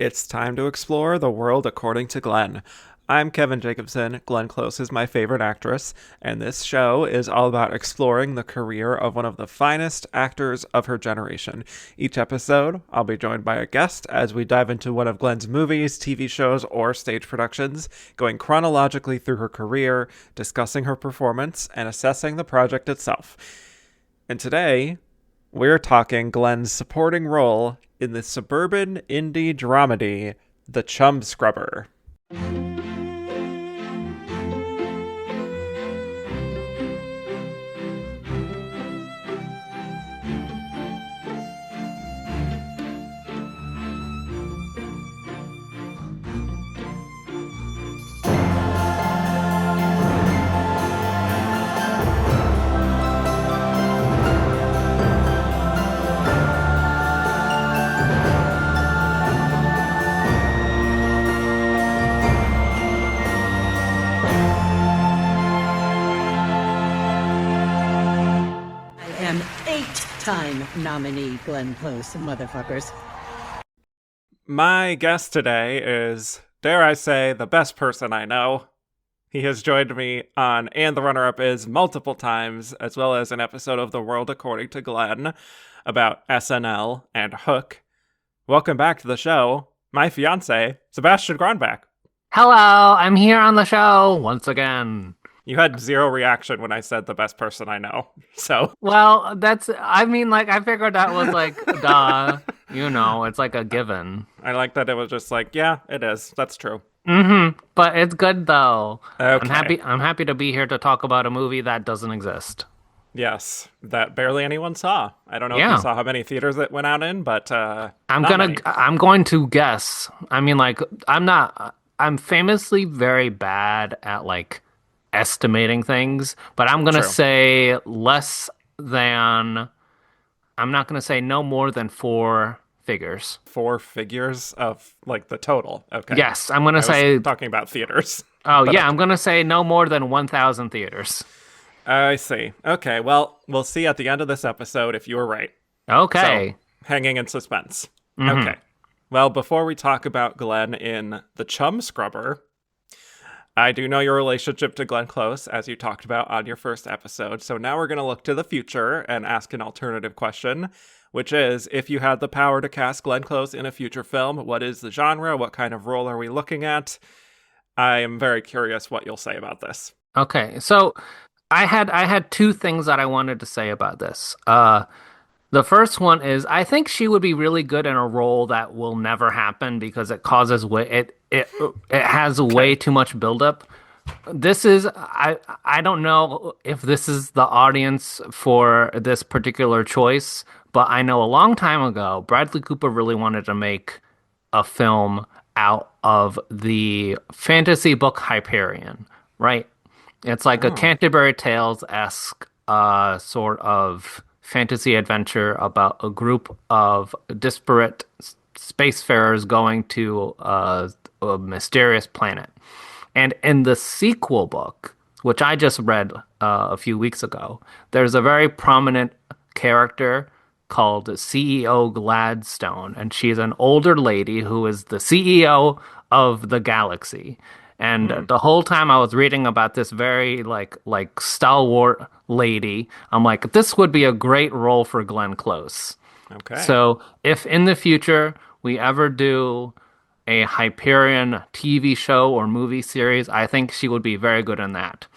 It's time to explore the world according to Glenn. I'm Kevin Jacobsen. Glenn Close is my favorite actress, and this show is all about exploring the career of one of the finest actors of her generation. Each episode, I'll be joined by a guest as we dive into one of Glenn's movies, TV shows, or stage productions, going chronologically through her career, discussing her performance, and assessing the project itself. And today, we're talking Glenn's supporting role in the suburban indie dramedy, The Chumscrubber. Time nominee Glenn Close, motherfuckers. My guest today is, dare I say, the best person I know. He has joined me on And the Runner-Up Is multiple times, as well as an episode of The World According to Glenn about SNL and Hook. Welcome back to the show, my fiancé, Sebastian Gronback. Hello, I'm here on the show once again. You had zero reaction when I said the best person I know, so. Well, I figured that was like, duh, it's like a given. I like that it was just like, yeah, it is. That's true. Mm-hmm, but it's good though. Okay. I'm happy to be here to talk about a movie that doesn't exist. Yes, that barely anyone saw. I don't know if you saw how many theaters it went out in, but I'm going to guess. I'm famously very bad at estimating things, but I'm going to say I'm not going to say no more than 4 figures. 4 figures of the total. Okay. Yes, I'm going to say talking about theaters. Oh, yeah, I'm going to say no more than 1,000 theaters. I see. Okay, well, we'll see at the end of this episode if you were right. Okay. So, hanging in suspense. Mm-hmm. Okay. Well, before we talk about Glenn in The Chumscrubber, I do know your relationship to Glenn Close, as you talked about on your first episode. So now we're going to look to the future and ask an alternative question, which is, if you had the power to cast Glenn Close in a future film, what is the genre? What kind of role are we looking at? I am very curious what you'll say about this. Okay, so I had 2 things that I wanted to say about this. The first one is, I think she would be really good in a role that will never happen because it causes it has way too much buildup. This is I don't know if this is the audience for this particular choice, but I know a long time ago Bradley Cooper really wanted to make a film out of the fantasy book Hyperion, right? It's like a Canterbury Tales-esque sort of fantasy adventure about a group of disparate spacefarers going to a mysterious planet. And in the sequel book, which I just read a few weeks ago, there's a very prominent character called CEO Gladstone, and she's an older lady who is the CEO of the galaxy. And the whole time I was reading about this very like stalwart lady, I'm like, this would be a great role for Glenn Close. Okay. So if in the future we ever do a Hyperion TV show or movie series, I think she would be very good in that.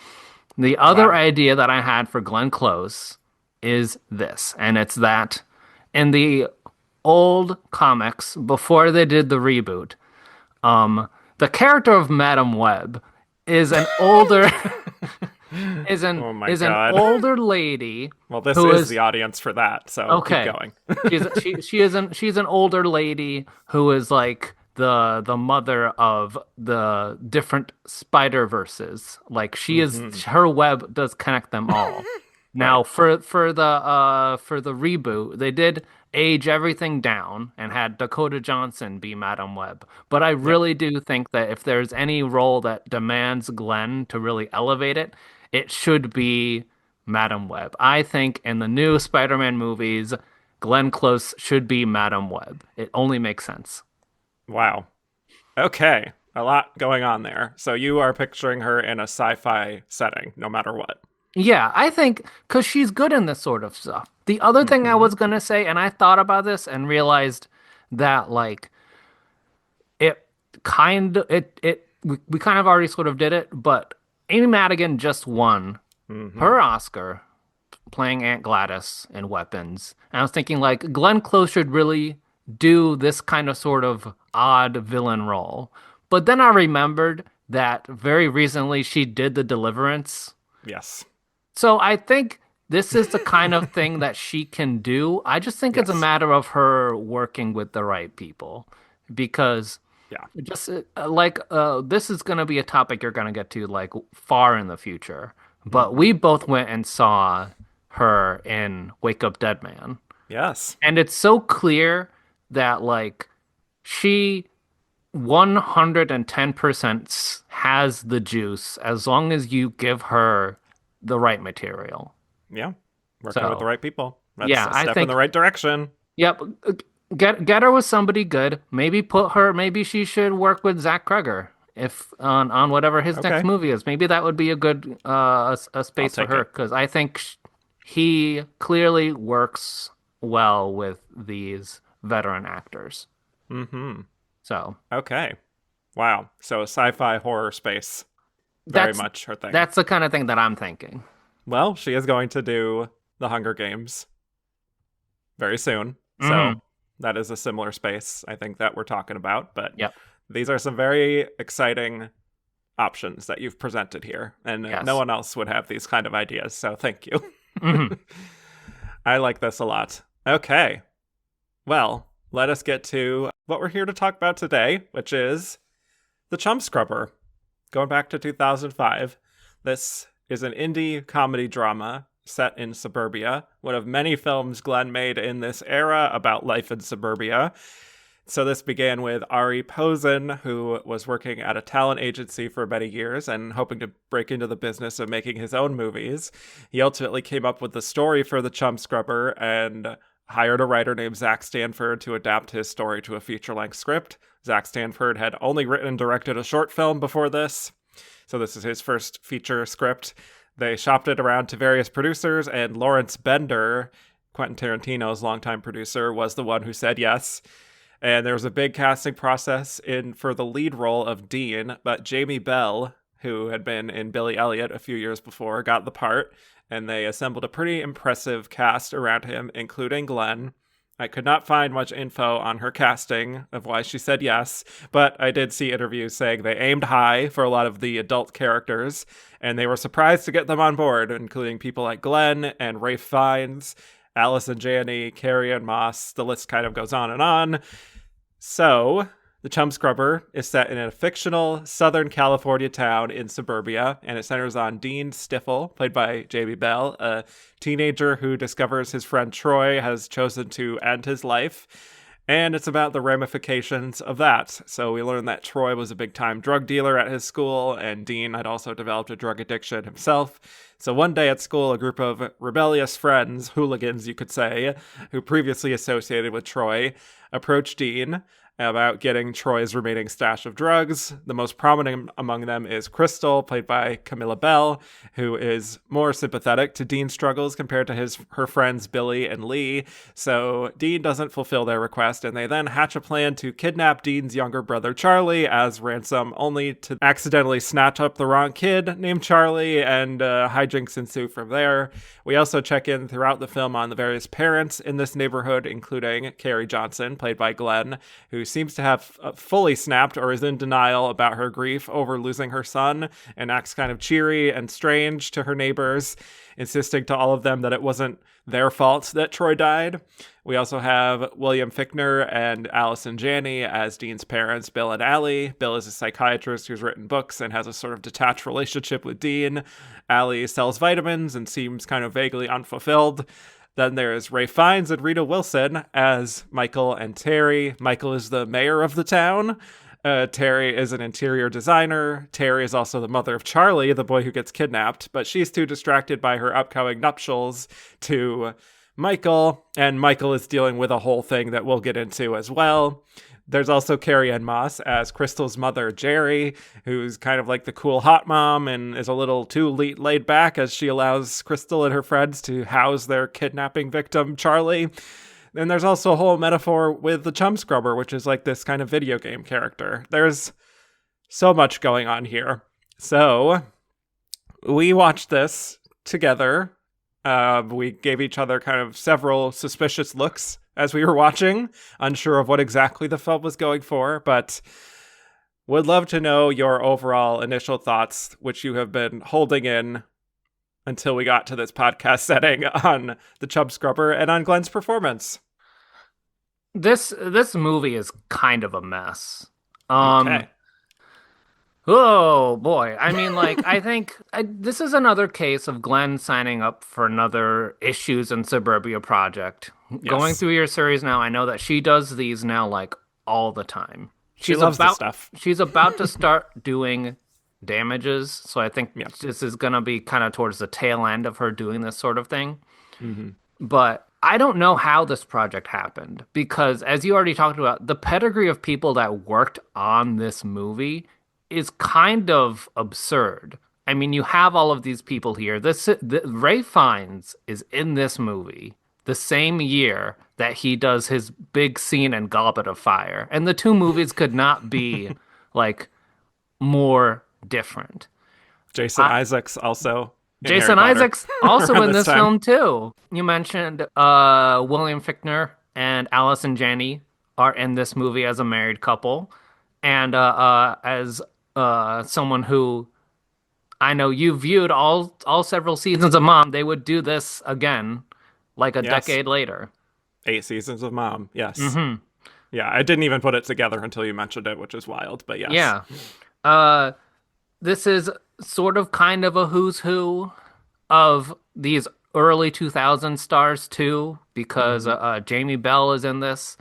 The other idea that I had for Glenn Close is this, and it's that in the old comics, before they did the reboot, the character of Madam Web is an older older lady. Well, this is the audience for that, so keep going. she's an older lady who is like the mother of the different Spider-Verses. Like she is, her web does connect them all. Now for the reboot, they did age everything down and had Dakota Johnson be Madam Web. But I really do think that if there's any role that demands Glenn to really elevate it, it should be Madam Web. I think in the new Spider-Man movies, Glenn Close should be Madam Web. It only makes sense. Wow. Okay. A lot going on there. So you are picturing her in a sci-fi setting, no matter what. Yeah, I think because she's good in this sort of stuff. The other thing I Mm-hmm. was gonna say, and I thought about this and realized that like it we kind of already sort of did it, but Amy Madigan just won Mm-hmm. her Oscar playing Aunt Gladys in Weapons. And I was thinking like Glenn Close should really do this kind of sort of odd villain role. But then I remembered that very recently she did The Deliverance. Yes. So I think this is the kind of thing that she can do. I just think it's a Yes. matter of her working with the right people because Yeah. just this is going to be a topic you're going to get to like far in the future. But Mm-hmm. we both went and saw her in Wake Up Dead Man. Yes. And it's so clear that like she 110% has the juice as long as you give her the right material. Yeah. Working with the So, right people. That's yeah, a I step in the think right direction. yep, get her with somebody good. Maybe she should work with Zach Kreger if on whatever his next Okay. movie is. Maybe that would be a good a I'll space for take her it. because I think he clearly works well with these veteran actors. Mm-hmm. So, Okay. Wow. So a sci-fi horror space. Very that's much her thing. that's the kind of thing that I'm thinking. Well, she is going to do the Hunger Games very soon. Hmm. So that is a similar space, I think, that we're talking about. But Yep. these are some very exciting options that you've presented here. And no Yes. one else would have these kind of ideas. So thank you. Hmm. I like this a lot. Okay. Well, let us get to what we're here to talk about today, which is the Chumscrubber. Going back to 2005, this is an indie comedy drama set in suburbia, one of many films Glenn made in this era about life in suburbia. So this began with Ari Posen, who was working at a talent agency for many years and hoping to break into the business of making his own movies. He ultimately came up with the story for the Chumscrubber and hired a writer named Zach Stanford to adapt his story to a feature-length script. Zach Stanford had only written and directed a short film before this, so this is his first feature script. They shopped it around to various producers, and Lawrence Bender, Quentin Tarantino's longtime producer, was the one who said yes. And there was a big casting process in for the lead role of Dean, but Jamie Bell, who had been in Billy Elliot a few years before, got the part, and they assembled a pretty impressive cast around him, including Glenn. I could not find much info on her casting of why she said yes, but I did see interviews saying they aimed high for a lot of the adult characters, and they were surprised to get them on board, including people like Glenn and Ralph Fiennes, Allison Janney, Carrie Ann Moss. The list kind of goes on and on. So, the Chumscrubber is set in a fictional Southern California town in suburbia, and it centers on Dean Stiffel, played by Jamie Bell, a teenager who discovers his friend Troy has chosen to end his life. And it's about the ramifications of that. So we learn that Troy was a big time drug dealer at his school, and Dean had also developed a drug addiction himself. So one day at school, a group of rebellious friends, hooligans, you could say, who previously associated with Troy, approach Dean about getting Troy's remaining stash of drugs. The most prominent among them is Crystal, played by Camilla Bell, who is more sympathetic to Dean's struggles compared to her friends Billy and Lee. So Dean doesn't fulfill their request, and they then hatch a plan to kidnap Dean's younger brother Charlie as ransom, only to accidentally snatch up the wrong kid named Charlie, and hijinks ensue from there. We also check in throughout the film on the various parents in this neighborhood, including Carrie Johnson, played by Glenn, who seems to have fully snapped or is in denial about her grief over losing her son and acts kind of cheery and strange to her neighbors, insisting to all of them that it wasn't their fault that Troy died. We also have William Fichtner and Allison Janney as Dean's parents, Bill and Allie. Bill is a psychiatrist who's written books and has a sort of detached relationship with Dean. Allie sells vitamins and seems kind of vaguely unfulfilled. Then there's Ray Fiennes and Rita Wilson as Michael and Terry. Michael is the mayor of the town. Terry is an interior designer. Terry is also the mother of Charlie, the boy who gets kidnapped, but she's too distracted by her upcoming nuptials to Michael, and Michael is dealing with a whole thing that we'll get into as well. There's also Carrie Ann Moss as Crystal's mother, Jerry, who's kind of like the cool hot mom and is a little too laid back as she allows Crystal and her friends to house their kidnapping victim, Charlie. And there's also a whole metaphor with the Chumscrubber, which is like this kind of video game character. There's so much going on here. So we watched this together. We gave each other kind of several suspicious looks as we were watching, unsure of what exactly the film was going for, but would love to know your overall initial thoughts, which you have been holding in until we got to this podcast setting on the Chumscrubber and on Glenn's performance. This movie is kind of a mess. Okay. Oh boy. I mean, like, I think this is another case of Glenn signing up for another Issues in Suburbia project. Yes. Going through your series now, I know that she does these now like all the time. She loves this stuff. She's about to start doing Damages, so I think this is going to be kind of towards the tail end of her doing this sort of thing. Mm-hmm. But I don't know how this project happened because, as you already talked about, the pedigree of people that worked on this movie is kind of absurd. I mean, you have all of these people here. Ralph Fiennes is in this movie the same year that he does his big scene in Goblet of Fire, and the two movies could not be like more different. Jason Isaacs also. Jason Isaacs also in this film too. You mentioned William Fichtner and Allison Janney are in this movie as a married couple, and as someone who I know you viewed all several seasons of Mom, they would do this again, like a decade later. 8 seasons of Mom, yes. Mm-hmm. Yeah, I didn't even put it together until you mentioned it, which is wild, but yes. Yeah. This is sort of kind of a who's who of these early 2000 stars too, because Jamie Bell is in this.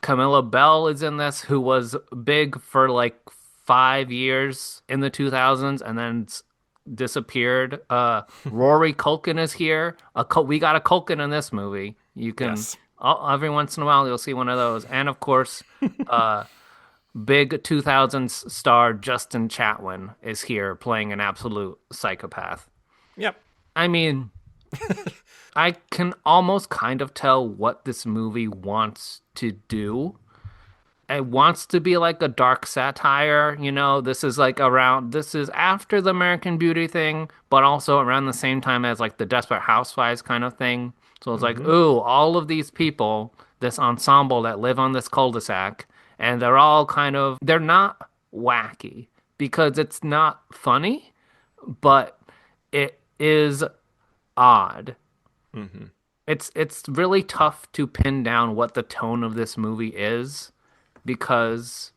Camilla Bell is in this, who was big for like 5 years in the 2000s and then disappeared. Rory Culkin is here. We got a Culkin in this movie. You can every once in a while you'll see one of those, and of course, big 2000s star Justin Chatwin is here playing an absolute psychopath. Yep. I mean, I can almost kind of tell what this movie wants to do. It wants to be like a dark satire, you know, this is after the American Beauty thing, but also around the same time as like the Desperate Housewives kind of thing. So it's like, ooh, all of these people, this ensemble that live on this cul-de-sac, and they're all they're not wacky because it's not funny, but it is odd. Mm-hmm. It's really tough to pin down what the tone of this movie is, because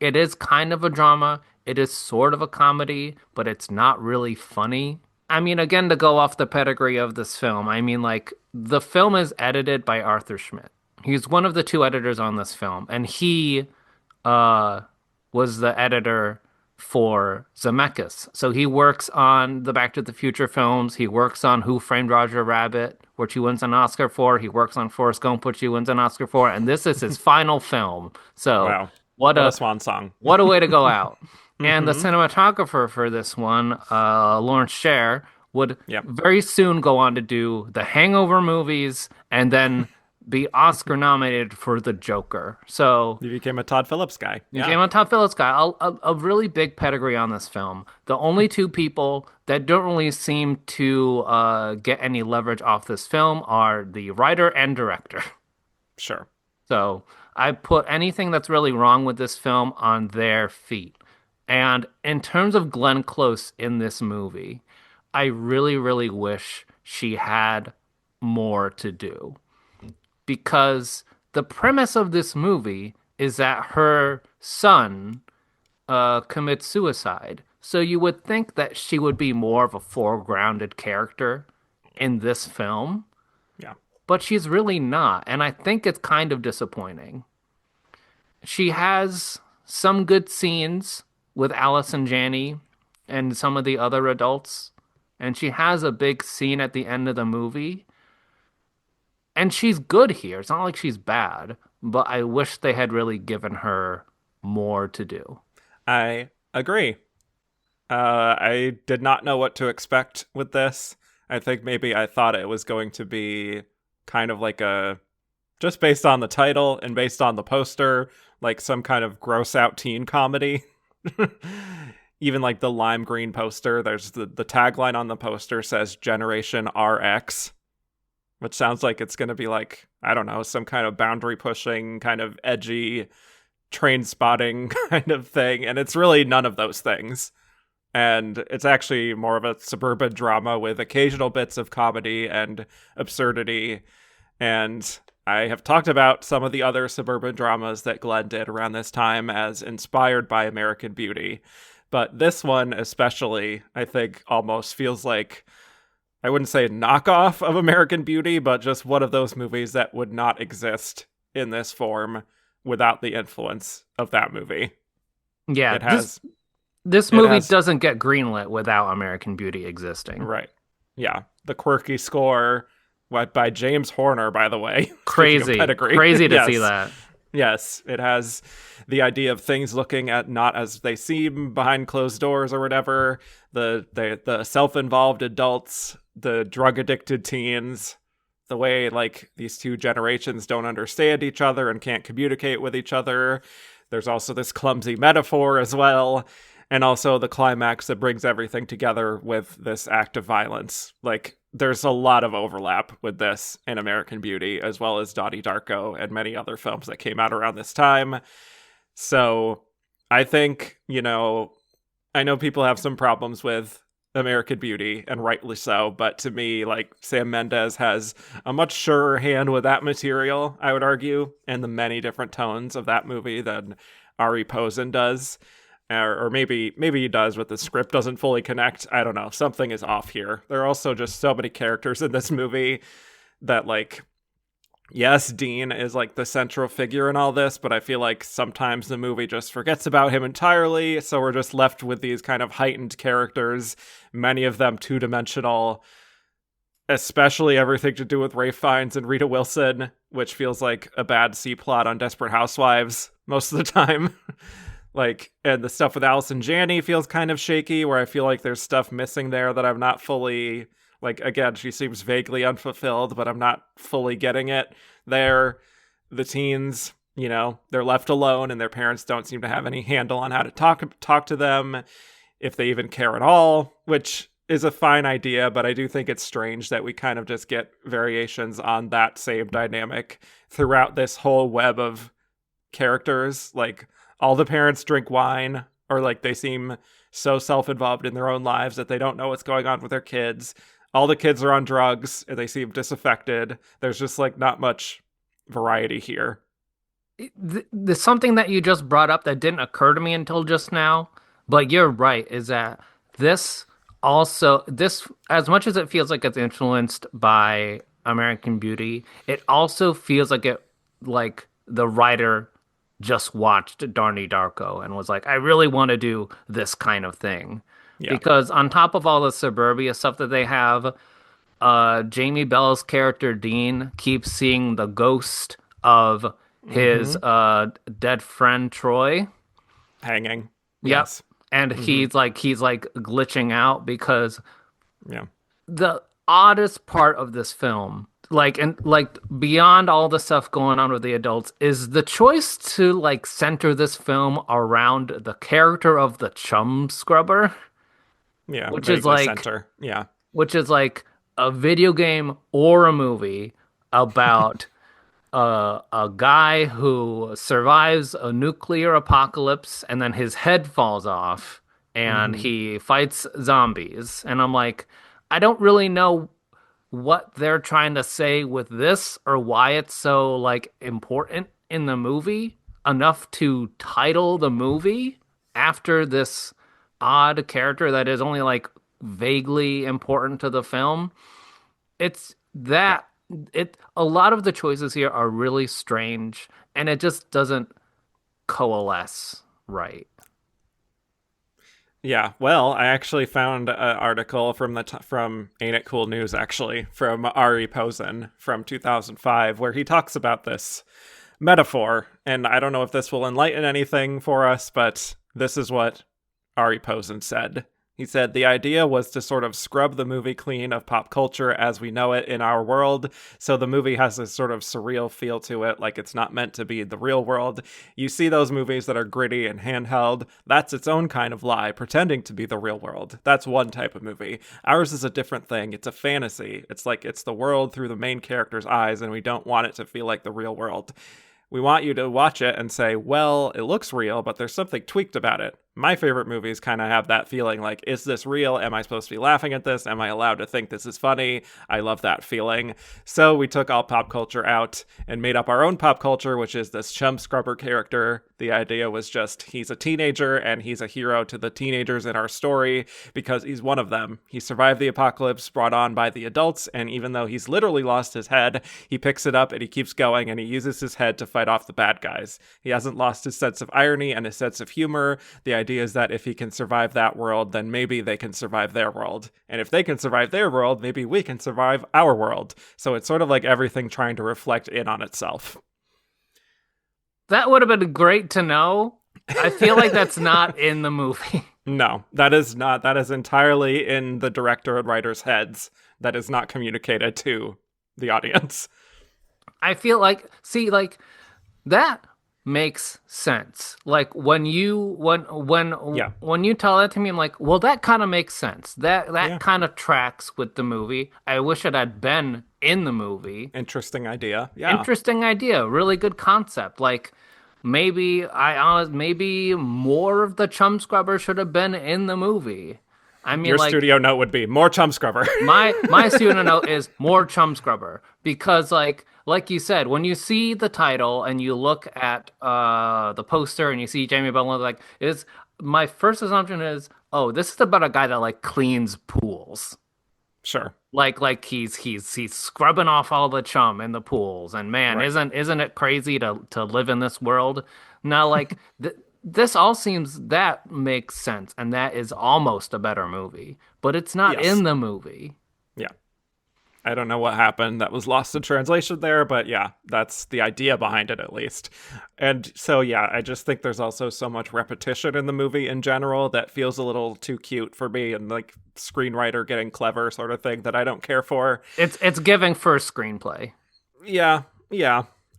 it is kind of a drama, it is sort of a comedy, but it's not really funny. I mean, again, to go off the pedigree of this film, I mean, like, the film is edited by Arthur Schmidt. He's one of the 2 editors on this film, and he was the editor for Zemeckis. So he works on the Back to the Future films. He works on Who Framed Roger Rabbit, which he wins an Oscar for. He works on Forrest Gump, which he wins an Oscar for. And this is his final film. So wow. What a swan song. What a way to go out. And the cinematographer for this one, Lawrence Sher, would very soon go on to do the Hangover movies and then be Oscar nominated for The Joker. So you became a Todd Phillips guy. Became a Todd Phillips guy. A really big pedigree on this film. The only 2 people that don't really seem to get any leverage off this film are the writer and director. Sure. So I put anything that's really wrong with this film on their feet. And in terms of Glenn Close in this movie, I really, really wish she had more to do. Because the premise of this movie is that her son commits suicide. So you would think that she would be more of a foregrounded character in this film. Yeah. But she's really not. And I think it's kind of disappointing. She has some good scenes with Allison Janney and some of the other adults. And she has a big scene at the end of the movie. And she's good here. It's not like she's bad. but I wish they had really given her more to do. I agree. I did not know what to expect with this. I think maybe I thought it was going to be kind of like a, just based on the title and based on the poster, like some kind of gross out teen comedy. Even like the lime green poster, there's the tagline on the poster says Generation RX, which sounds like it's going to be like, I don't know, some kind of boundary pushing, kind of edgy train spotting kind of thing. And it's really none of those things. And it's actually more of a suburban drama with occasional bits of comedy and absurdity. And I have talked about some of the other suburban dramas that Glenn did around this time as inspired by American Beauty. But this one especially, I think, almost feels like, I wouldn't say a knockoff of American Beauty, but just one of those movies that would not exist in this form without the influence of that movie. Yeah, It has... this movie doesn't get greenlit without American Beauty existing. Right. Yeah. The quirky score by James Horner, by the way. Crazy to see that. Yes, it has the idea of things looking at not as they seem behind closed doors or whatever. The self-involved adults, the drug-addicted teens, the way like these two generations don't understand each other and can't communicate with each other. There's also this clumsy metaphor as well. And also the climax that brings everything together with this act of violence. Like, there's a lot of overlap with this in American Beauty, as well as Donnie Darko and many other films that came out around this time. So I think, I know people have some problems with American Beauty, and rightly so, but to me, like, Sam Mendes has a much surer hand with that material, I would argue, and the many different tones of that movie than Ari Posen does. Or maybe he does, but the script doesn't fully connect. I don't know. Something is off here. There are also just so many characters in this movie that, like, yes, Dean is like the central figure in all this, but I feel like sometimes the movie just forgets about him entirely. So we're just left with these kind of heightened characters, many of them two-dimensional, especially everything to do with Ralph Fiennes and Rita Wilson, which feels like a bad C-plot on Desperate Housewives most of the time. Like, and the stuff with Allison Janney feels kind of shaky, where I feel like there's stuff missing there that I'm not fully, like, again, she seems vaguely unfulfilled, but I'm not fully getting it there. The teens, they're left alone and their parents don't seem to have any handle on how to talk to them, if they even care at all, which is a fine idea, but I do think it's strange that we kind of just get variations on that same dynamic throughout this whole web of characters. Like, all the parents drink wine, or like they seem so self-involved in their own lives that they don't know what's going on with their kids. All the kids are on drugs and they seem disaffected. There's just like not much variety here. There's something that you just brought up that didn't occur to me until just now, but you're right, is that this as much as it feels like it's influenced by American Beauty, it also feels like the writer just watched Donnie Darko and was like, I really want to do this kind of thing. Yeah. Because on top of all the suburbia stuff that they have, Jamie Bell's character Dean keeps seeing the ghost of his dead friend Troy hanging. Yep. Yes. And he's like glitching out because the oddest part of this film, like beyond all the stuff going on with the adults, is the choice to like center this film around the character of the Chumscrubber. Yeah, which is like center. Yeah, which is like a video game or a movie about a guy who survives a nuclear apocalypse and then his head falls off and he fights zombies. And I'm like, I don't really know what they're trying to say with this or why it's so like important in the movie enough to title the movie after this odd character that is only like vaguely important to the film. It's that a lot of the choices here are really strange and it just doesn't coalesce right. Yeah, well, I actually found an article from Ain't It Cool News, actually, from Ari Posen from 2005, where he talks about this metaphor. And I don't know if this will enlighten anything for us, but this is what Ari Posen said. He said the idea was to sort of scrub the movie clean of pop culture as we know it in our world. So the movie has this sort of surreal feel to it, like it's not meant to be the real world. You see those movies that are gritty and handheld. That's its own kind of lie, pretending to be the real world. That's one type of movie. Ours is a different thing. It's a fantasy. It's like it's the world through the main character's eyes, and we don't want it to feel like the real world. We want you to watch it and say, well, it looks real, but there's something tweaked about it. My favorite movies kind of have that feeling like, is this real? Am I supposed to be laughing at this? Am I allowed to think this is funny? I love that feeling. So we took all pop culture out and made up our own pop culture, which is this Chumscrubber character. The idea was just he's a teenager and he's a hero to the teenagers in our story because he's one of them. He survived the apocalypse brought on by the adults, and even though he's literally lost his head, he picks it up and he keeps going and he uses his head to fight off the bad guys. He hasn't lost his sense of irony and his sense of humor. The idea is that if he can survive that world, then maybe they can survive their world. And if they can survive their world, maybe we can survive our world. So it's sort of like everything trying to reflect in on itself. That would have been great to know. I feel like that's not in the movie. No, that is not. That is entirely in the director and writer's heads. That is not communicated to the audience. I feel like, see, like, that makes sense. Like when you tell that to me, I'm like, well, that kind of makes sense. That kind of tracks with the movie. I wish it had been in the movie. Interesting idea. Yeah. Interesting idea. Really good concept. Like maybe more of the Chumscrubber should have been in the movie. I mean, your studio note would be more Chumscrubber. my studio note is more Chumscrubber because like you said, when you see the title and you look at the poster and you see Jamie Bell, like, my first assumption is, oh, this is about a guy that like cleans pools. Sure. Like he's scrubbing off all the chum in the pools, and man, right. isn't it crazy to live in this world? Now, like this all seems that makes sense, and that is almost a better movie, but it's not in the movie. Yeah. I don't know what happened that was lost in translation there, but yeah, that's the idea behind it at least. And so, yeah, I just think there's also so much repetition in the movie in general that feels a little too cute for me and like screenwriter getting clever sort of thing that I don't care for. It's giving for a screenplay. Yeah.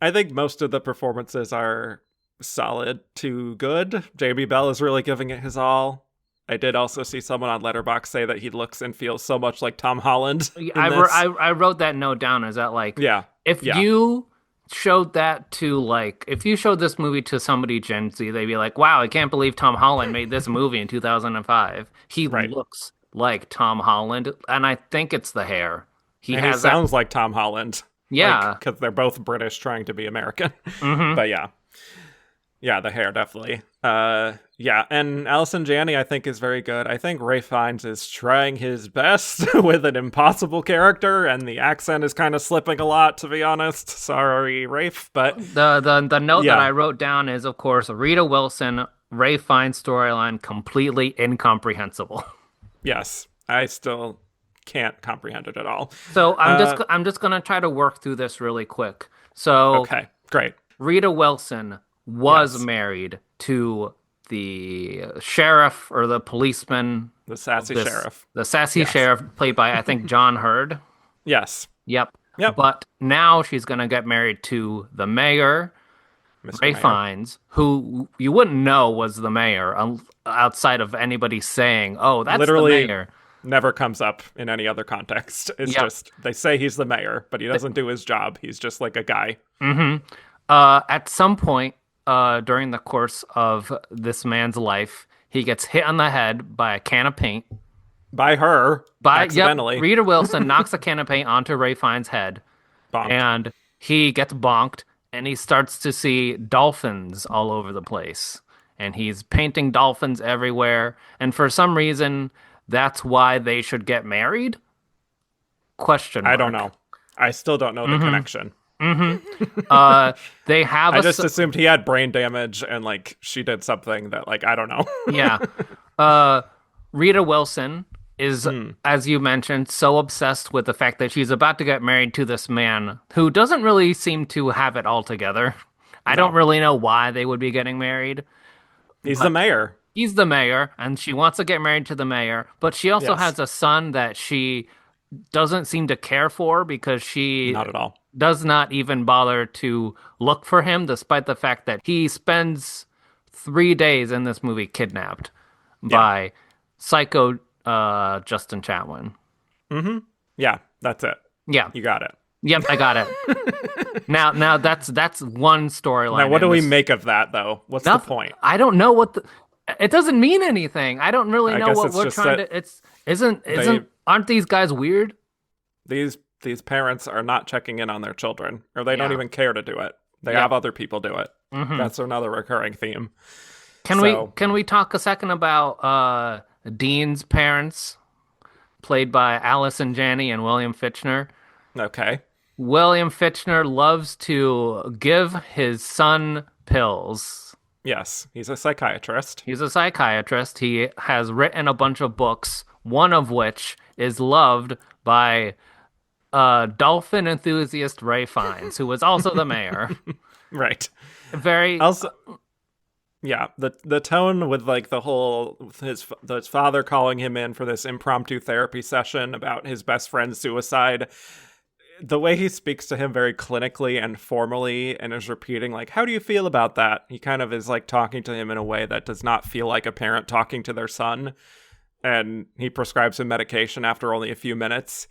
I think most of the performances are solid to good. Jamie Bell is really giving it his all. I did also see someone on Letterboxd say that he looks and feels so much like Tom Holland. I wrote that note down. Is that like, if you showed that to like, if you showed this movie to somebody Gen Z, they'd be like, wow, I can't believe Tom Holland made this movie in 2005. He looks like Tom Holland, and I think it's the hair. He sounds like Tom Holland. Yeah. Because they're both British trying to be American. Mm-hmm. But yeah. Yeah, the hair, definitely. And Allison Janney, I think, is very good. I think Ralph Fiennes is trying his best with an impossible character, and the accent is kind of slipping a lot, to be honest. Sorry, Ralph, but... The note that I wrote down is, of course, Rita Wilson, Ralph Fiennes storyline, completely incomprehensible. Yes, I still can't comprehend it at all. So I'm just gonna try to work through this really quick. So okay, great. Rita Wilson was married to the sheriff or the policeman. The sassy sheriff. The sassy sheriff played by, I think, John Hurd. Yes. Yep. But now she's going to get married to the mayor, Ralph Fiennes, who you wouldn't know was the mayor outside of anybody saying, oh, that's literally the mayor. Never comes up in any other context. It's just, they say he's the mayor, but he doesn't do his job. He's just like a guy. Mm-hmm. At some point, during the course of this man's life, he gets hit on the head by a can of paint. By her, accidentally. Yep, Rita Wilson knocks a can of paint onto Ralph Fiennes' head. Bonked. And he gets bonked, and he starts to see dolphins all over the place. And he's painting dolphins everywhere. And for some reason, that's why they should get married? Question mark. I don't know. I still don't know the connection. Mm-hmm. They have. I just assumed he had brain damage and like she did something that like I don't know. Yeah. Rita Wilson is, as you mentioned, so obsessed with the fact that she's about to get married to this man who doesn't really seem to have it all together. I don't No. really know why they would be getting married, He's the but mayor. he's the mayor and she wants to get married to the mayor, but she also Yes. has a son that she doesn't seem to care for because she Not at all. does not even bother to look for him, despite the fact that he spends 3 days in this movie kidnapped Yeah. by psycho Justin Chatwin. Yeah, that's it. Yeah. You got it. Yep, I got it. Now that's one Now, storyline what in do we this. make of that, though? What's the Nothing. point? I don't know what the. It doesn't mean anything. I don't really I know guess what it's we're just trying that to. It's isn't they isn't aren't these guys weird? these parents are not checking in on their children, or they don't Yeah. even care to do it. They Yeah. have other people do it. Hmm. That's another recurring theme. Can we So, can we talk a second about Dean's parents, played by Allison Janney and William Fitchner? okay. William Fitchner loves to give his son pills. Yes, he's a psychiatrist. He's a psychiatrist. He has written a bunch of books, one of which is loved by dolphin enthusiast Ray Fiennes, who was also the mayor. Right. Very, Also, yeah, the tone with like the whole his father calling him in for this impromptu therapy session about his best friend's suicide. The way he speaks to him very clinically and formally and is repeating like, how do you feel about that? He kind of is like talking to him in a way that does not feel like a parent talking to their son. And he prescribes him medication after only a few minutes.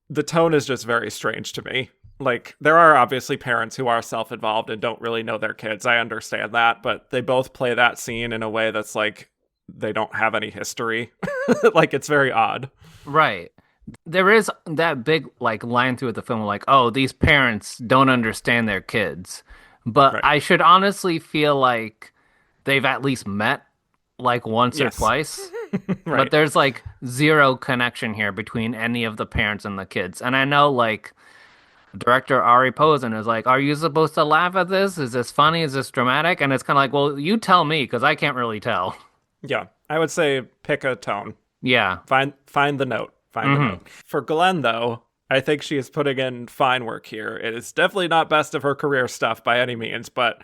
The tone is just very strange to me. Like, there are obviously parents who are self-involved and don't really know their kids. I understand that, but they both play that scene in a way that's like they don't have any history. Like, it's very odd. right. There is that big like line through the film, like, oh, these parents don't understand their kids. But Right. I should honestly feel like they've at least met like once or Yes. twice. But Right. there's like zero connection here between any of the parents and the kids. And I know like director Ari Posen is like, are you supposed to laugh at this? Is this funny? Is this dramatic? And it's kind of like, well, you tell me because I can't really tell. Yeah. I would say pick a tone. Yeah. Find the note. Find the note. For Glenn, though, I think she is putting in fine work here. It is definitely not best of her career stuff by any means, but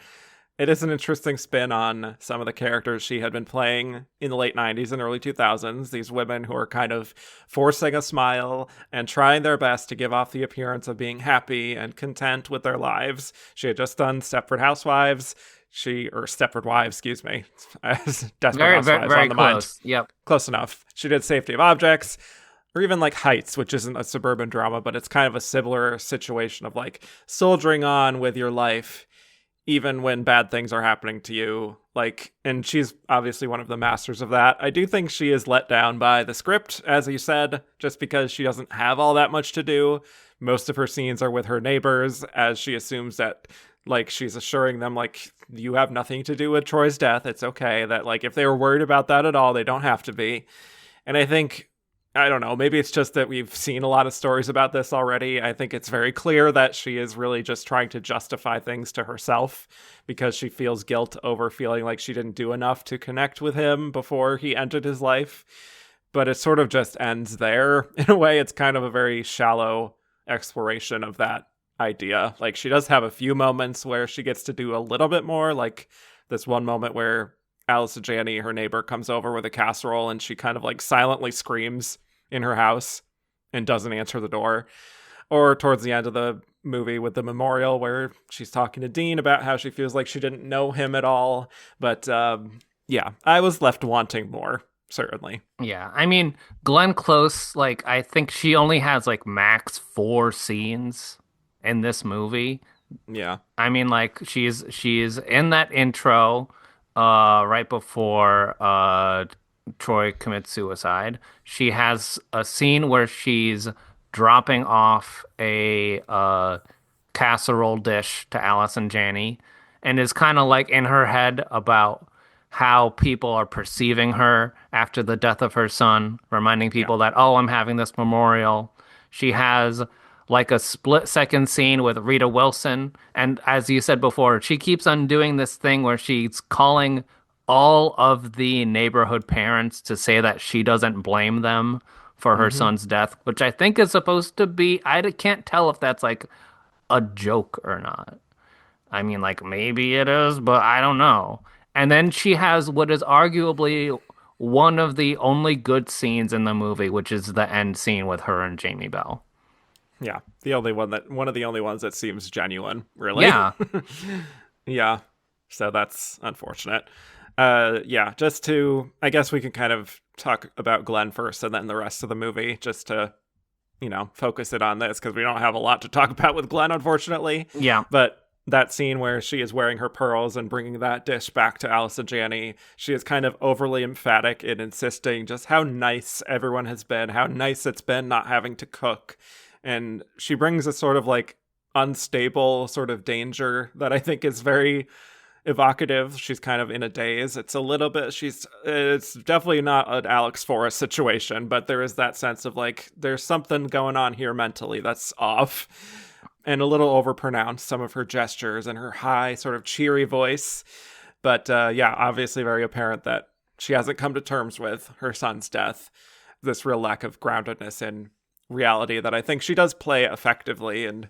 it is an interesting spin on some of the characters she had been playing in the late 90s and early 2000s. These women who are kind of forcing a smile and trying their best to give off the appearance of being happy and content with their lives. She had just done Stepford Housewives. Or Stepford Wives, excuse me. Desperate Very, Housewives very, very on the mind. close. Yep. Close enough. She did Safety of Objects, or even like Heights, which isn't a suburban drama, but it's kind of a similar situation of like soldiering on with your life, even when bad things are happening to you. Like, and she's obviously one of the masters of that. I do think she is let down by the script, as you said, just because she doesn't have all that much to do. Most of her scenes are with her neighbors, as she assumes that, like, she's assuring them, like, you have nothing to do with Troy's death. It's okay. That, like, if they were worried about that at all, they don't have to be. And I think, I don't know, maybe it's just that we've seen a lot of stories about this already. I think it's very clear that she is really just trying to justify things to herself because she feels guilt over feeling like she didn't do enough to connect with him before he entered his life. But it sort of just ends there. In a way, it's kind of a very shallow exploration of that idea. Like, she does have a few moments where she gets to do a little bit more, like this one moment where Alice Janney, her neighbor, comes over with a casserole and she kind of like silently screams in her house and doesn't answer the door. Or towards the end of the movie with the memorial where she's talking to Dean about how she feels like she didn't know him at all. But yeah, I was left wanting more, certainly. Yeah. I mean, Glenn Close, like, I think she only has like max 4 scenes in this movie. Yeah. I mean, like, she's in that intro right before Troy commits suicide. She has a scene where she's dropping off a casserole dish to Allison Janney and is kind of like in her head about how people are perceiving her after the death of her son, reminding people that, oh, I'm having this memorial. She has like a split-second scene with Rita Wilson. And as you said before, she keeps on doing this thing where she's calling all of the neighborhood parents to say that she doesn't blame them for her son's death, which I think is supposed to be, I can't tell if that's like a joke or not. I mean, like, maybe it is, but I don't know. And then she has what is arguably one of the only good scenes in the movie, which is the end scene with her and Jamie Bell. Yeah, one of the only ones that seems genuine, really. Yeah. Yeah, so that's unfortunate. Yeah, just to, I guess we can kind of talk about Glenn first and then the rest of the movie, just to, focus it on this, because we don't have a lot to talk about with Glenn, unfortunately. Yeah. But that scene where she is wearing her pearls and bringing that dish back to Alice and Janney, she is kind of overly emphatic in insisting just how nice everyone has been, how nice it's been not having to cook. And she brings a sort of like unstable sort of danger that I think is very evocative. She's kind of in a daze. It's a little bit, it's definitely not an Alex Forrest situation, but there is that sense of like, there's something going on here mentally that's off, and a little overpronounced, some of her gestures and her high sort of cheery voice. But yeah, obviously very apparent that she hasn't come to terms with her son's death, this real lack of groundedness in reality that I think she does play effectively. And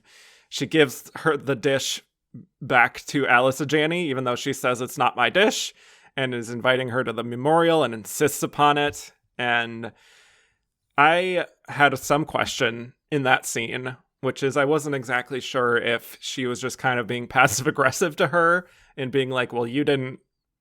she gives her the dish back to Alice and Janney, even though she says it's not my dish, and is inviting her to the memorial and insists upon it. And I had some question in that scene, which is I wasn't exactly sure if she was just kind of being passive aggressive to her and being like, well, you didn't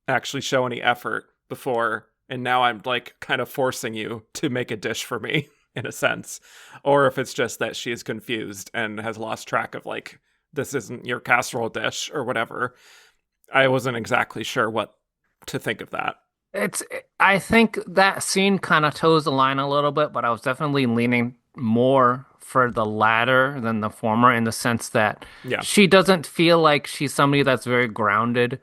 actually show any effort before, and now I'm like kind of forcing you to make a dish for me in a sense, or if it's just that she is confused and has lost track of like, this isn't your casserole dish or whatever. I wasn't exactly sure what to think of that. I think that scene kind of toes the line a little bit, but I was definitely leaning more for the latter than the former in the sense that Yeah, she doesn't feel like she's somebody that's very grounded.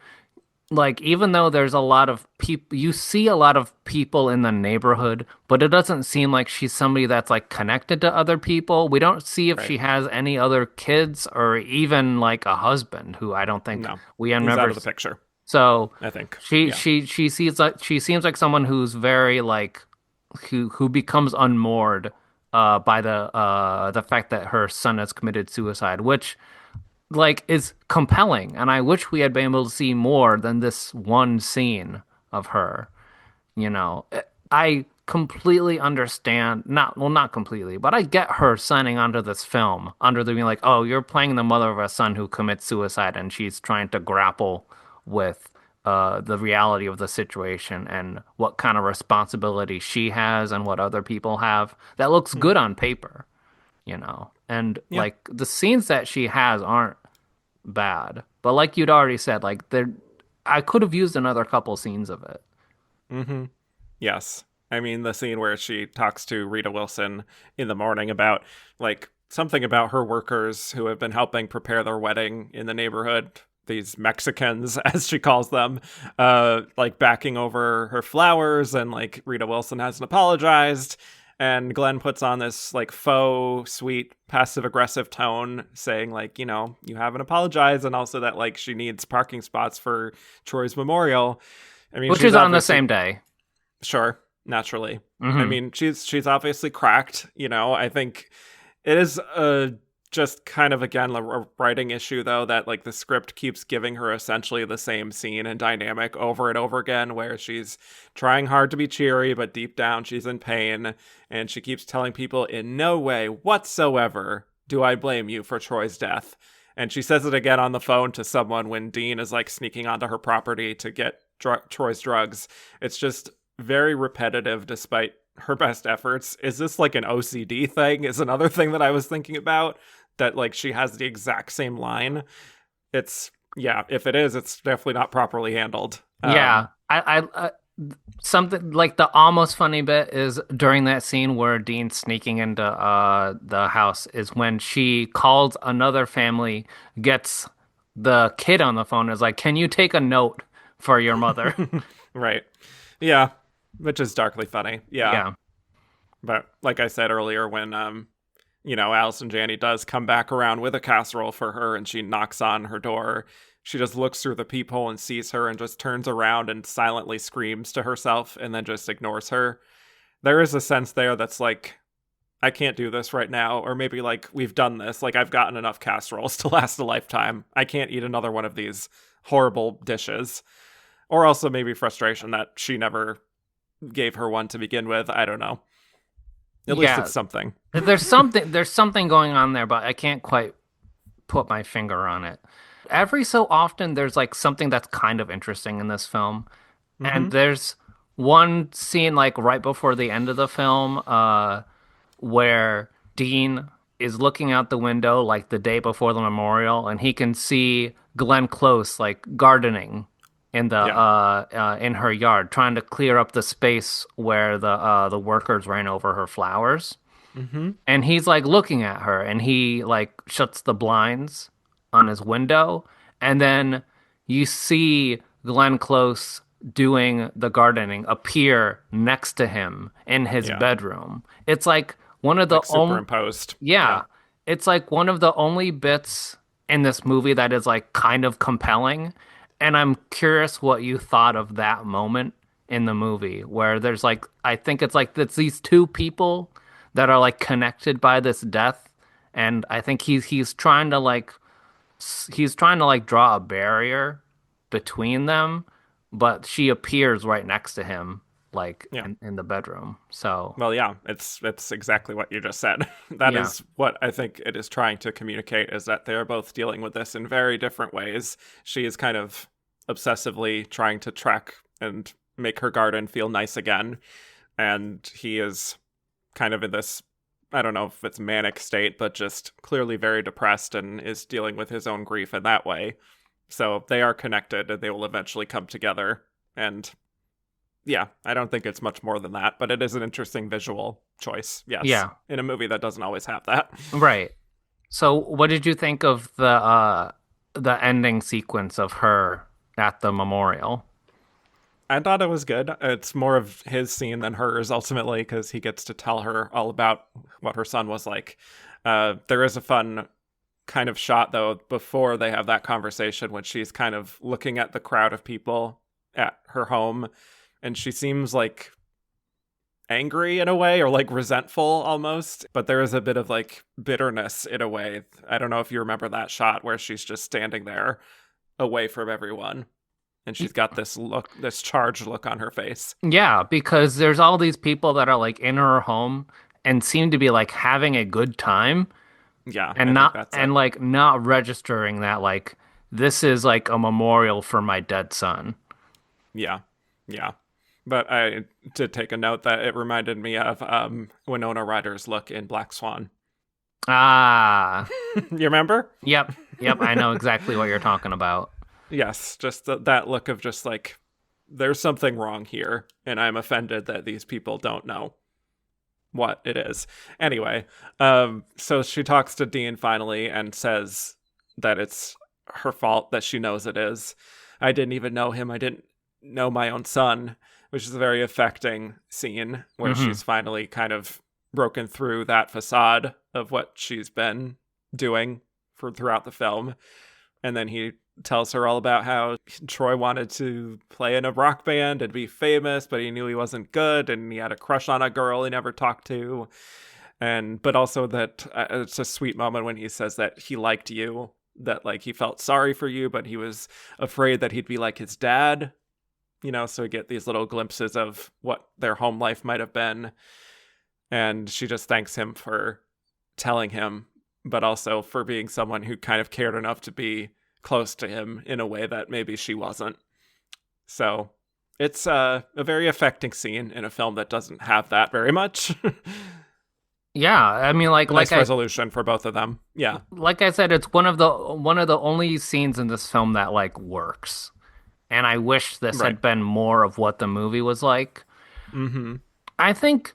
Like, even though there's a lot of people, you see a lot of people in the neighborhood, but it doesn't seem like she's somebody that's like connected to other people. We don't see if right. she has any other kids or even like a husband who I don't think No, we have he's out never. of the picture, So I think. she Yeah. she she sees like she seems like someone who's very like who becomes unmoored by the fact that her son has committed suicide, which like is compelling, and I wish we had been able to see more than this one scene of her. You know, I completely understand, not completely, but I get her signing onto this film under the being like, oh, you're playing the mother of a son who commits suicide, and she's trying to grapple with the reality of the situation and what kind of responsibility she has and what other people have. That looks Hmm. good on paper, you know. And Yeah. like the scenes that she has aren't bad, but like you'd already said, like there, I could have used another couple scenes of it. Mm-hmm. Yes. I mean, the scene where she talks to Rita Wilson in the morning about like something about her workers who have been helping prepare their wedding in the neighborhood, these Mexicans, as she calls them, like backing over her flowers, and like Rita Wilson hasn't apologized. And Glenn puts on this like faux sweet passive aggressive tone saying like, you haven't apologized, and also that like she needs parking spots for Troy's memorial. I mean, Which she's is on the obviously, same day. sure, naturally. I Hmm. mean, she's obviously cracked. I think it is just kind of again a writing issue though, that like the script keeps giving her essentially the same scene and dynamic over and over again, where she's trying hard to be cheery, but deep down she's in pain, and she keeps telling people in no way whatsoever do I blame you for Troy's death. And she says it again on the phone to someone when Dean is like sneaking onto her property to get Troy's drugs. It's just very repetitive despite her best efforts. Is this like an OCD thing? Is another thing that I was thinking about, that like she has the exact same line. It's, yeah, if it is, it's definitely not properly handled. Yeah, I something like the almost funny bit is during that scene where Dean's sneaking into the house is when she calls another family, gets the kid on the phone, is like, "Can you take a note for your mother?" Right. Yeah, which is darkly funny. Yeah. Yeah. But like I said earlier, when Allison Janney does come back around with a casserole for her and she knocks on her door, she just looks through the peephole and sees her and just turns around and silently screams to herself and then just ignores her. There is a sense there that's like I can't do this right now, or maybe like we've done this, like I've gotten enough casseroles to last a lifetime. I can't eat another one of these horrible dishes. Or also maybe frustration that she never gave her one to begin with. I don't know. At least Yeah, it's something. there's something going on there, but I can't quite put my finger on it. Every so often there's like something that's kind of interesting in this film. And Mm-hmm. there's one scene like right before the end of the film, where Dean is looking out the window like the day before the memorial, and he can see Glenn Close like gardening in the Yeah. in her yard, trying to clear up the space where the workers ran over her flowers. Mm-hmm. And he's like looking at her, and he like shuts the blinds on his window, and then you see Glenn Close doing the gardening appear next to him in his Yeah. bedroom. It's like one of the Like only, superimposed. Yeah. yeah, it's like one of the only bits in this movie that is like kind of compelling. And I'm curious what you thought of that moment in the movie where there's like, I think it's like it's these two people that are like connected by this death. And I think he's trying to like he's trying to like draw a barrier between them, but she appears right next to him, like Yeah. in the bedroom. So Well, yeah, it's exactly what you just said. That yeah, is what I think it is trying to communicate, is that they're both dealing with this in very different ways. She is kind of obsessively trying to track and make her garden feel nice again, and he is kind of in this, I don't know if it's manic state, but just clearly very depressed and is dealing with his own grief in that way. So they are connected and they will eventually come together. And yeah, I don't think it's much more than that, but it is an interesting visual choice. Yes. yeah, In a movie that doesn't always have that. right. So what did you think of the ending sequence of her at the memorial? I thought it was good. It's more of his scene than hers ultimately, because he gets to tell her all about what her son was like. There is a fun kind of shot, though, before they have that conversation when she's kind of looking at the crowd of people at her home, and she seems like angry in a way, or like resentful almost, but there is a bit of like bitterness in a way. I don't know if you remember that shot where she's just standing there away from everyone, and she's got this look, this charged look on her face. Yeah, because there's all these people that are like in her home and seem to be like having a good time Yeah, and I think not that's it. and like not registering that like this is like a memorial for my dead son. Yeah, yeah. But I did take a note that it reminded me of Winona Ryder's look in Black Swan. Ah, You remember? yep, yep, I know exactly what you're talking about. Yes, just that look of just like, there's something wrong here, and I'm offended that these people don't know what it is. Anyway, so she talks to Dean finally and says that it's her fault, that she knows it is. I didn't even know him. I didn't know my own son, which is a very affecting scene where Hmm. she's finally kind of broken through that facade of what she's been doing for throughout the film. And then he tells her all about how Troy wanted to play in a rock band and be famous, but he knew he wasn't good, and he had a crush on a girl he never talked to. And but also that it's a sweet moment when he says that he liked you, that like he felt sorry for you, but he was afraid that he'd be like his dad. So we get these little glimpses of what their home life might have been. And she just thanks him for telling him, but also for being someone who kind of cared enough to be close to him in a way that maybe she wasn't. So it's a very affecting scene in a film that doesn't have that very much. Yeah, I mean A nice resolution for both of them. Yeah, like I said, it's one of the only scenes in this film that like works. And I wish this right. had been more of what the movie was like. Mm-hmm. I think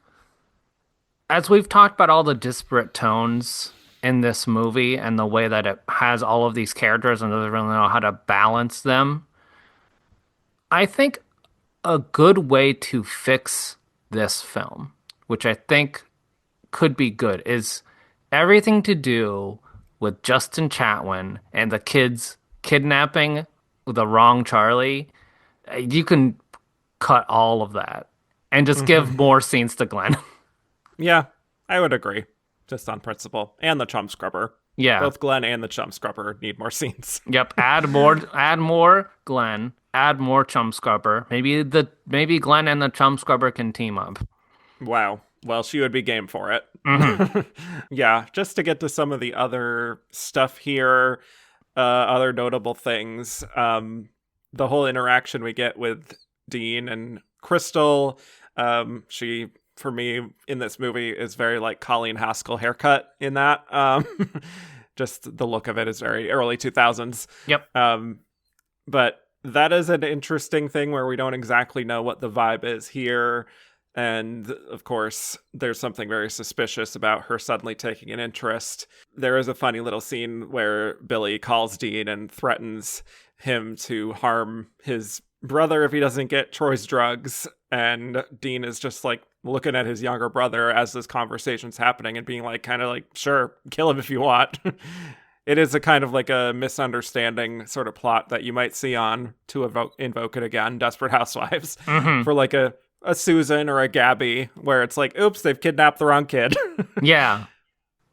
as we've talked about all the disparate tones in this movie and the way that it has all of these characters and doesn't really know how to balance them, I think a good way to fix this film, which I think could be good, is everything to do with Justin Chatwin and the kids kidnapping the wrong Charlie. You can cut all of that and just give Mm-hmm. more scenes to Glenn. Yeah, I would agree, just on principle. And the Chumscrubber. Yeah. Both Glenn and the Chumscrubber need more scenes. Yep. Add more Glenn. Add more Chumscrubber. Maybe Glenn and the Chumscrubber can team up. Wow. Well, she would be game for it. Mm-hmm. Yeah, just to get to some of the other stuff here, other notable things. The whole interaction we get with Dean and Crystal. She, for me, in this movie, is very like Colleen Haskell haircut in that. Just the look of it is very early 2000s. Yep. But that is an interesting thing where we don't exactly know what the vibe is here. And of course, there's something very suspicious about her suddenly taking an interest. There is a funny little scene where Billy calls Dean and threatens him to harm his brother if he doesn't get Troy's drugs. And Dean is just like looking at his younger brother as this conversation's happening and being like, kind of like, sure, kill him if you want. It is a kind of like a misunderstanding sort of plot that you might see on To Invoke It Again, Desperate Housewives, for like a Susan or a Gabby, where it's like, oops, they've kidnapped the wrong kid. Yeah.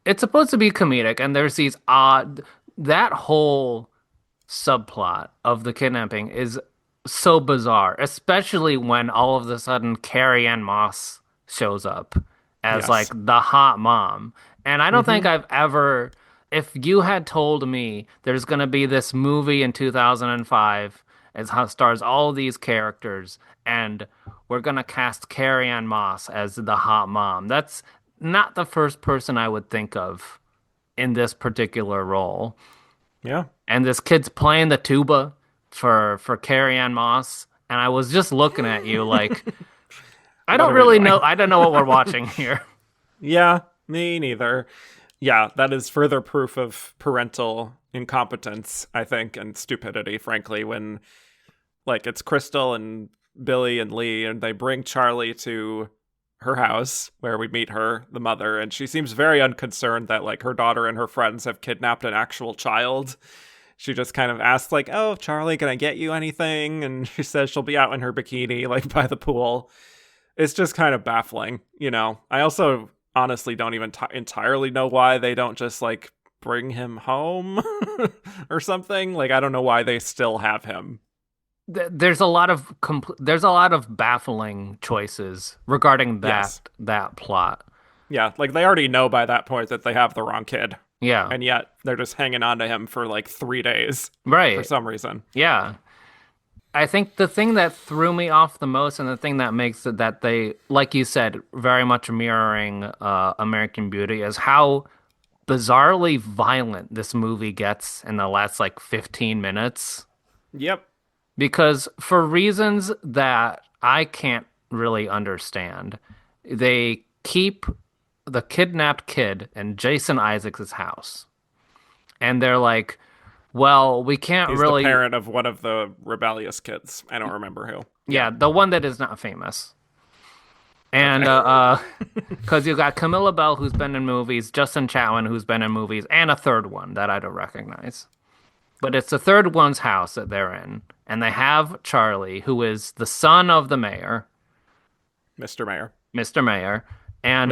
It's supposed to be comedic, and there's these that whole subplot of the kidnapping is so bizarre, especially when all of a sudden Carrie Ann Moss shows up as Yes. like the hot mom. And I don't think I've ever, if you had told me there's going to be this movie in 2005 as how stars all these characters and we're going to cast Carrie Ann Moss as the hot mom, that's not the first person I would think of in this particular role. Yeah. And this kid's playing the tuba for Carrie Ann Moss, and I was just looking at you like, I don't are we really doing? know. I don't know what we're watching here. Yeah, me neither. Yeah, that is further proof of parental incompetence, I think, and stupidity, frankly, when like it's Crystal and Billy and Lee, and they bring Charlie to her house where we meet her, the mother, and she seems very unconcerned that like her daughter and her friends have kidnapped an actual child. She just kind of asks like, oh, Charlie, can I get you anything? And she says she'll be out in her bikini, like by the pool. It's just kind of baffling, you know? I also honestly don't even entirely know why they don't just like bring him home or something. Like, I don't know why they still have him. There's a lot of baffling choices regarding Yes. that plot. Yeah, like they already know by that point that they have the wrong kid. Yeah. And yet they're just hanging on to him for like 3 days Right. for some reason. Yeah. I think the thing that threw me off the most and the thing that makes it that they, like you said, very much mirroring American Beauty is how bizarrely violent this movie gets in the last like 15 minutes. Yep. Because for reasons that I can't really understand, they keep the kidnapped kid in Jason Isaacs' house. And they're like, well, we can't He's really... the parent of one of the rebellious kids. I don't remember who. Yeah, the one that is not famous. And because you got Camilla Bell, who's been in movies, Justin Chatwin, who's been in movies, and a third one that I don't recognize. But it's the third one's house that they're in. And they have Charlie, who is the son of the mayor. Mr. Mayor. Mr. Mayor. And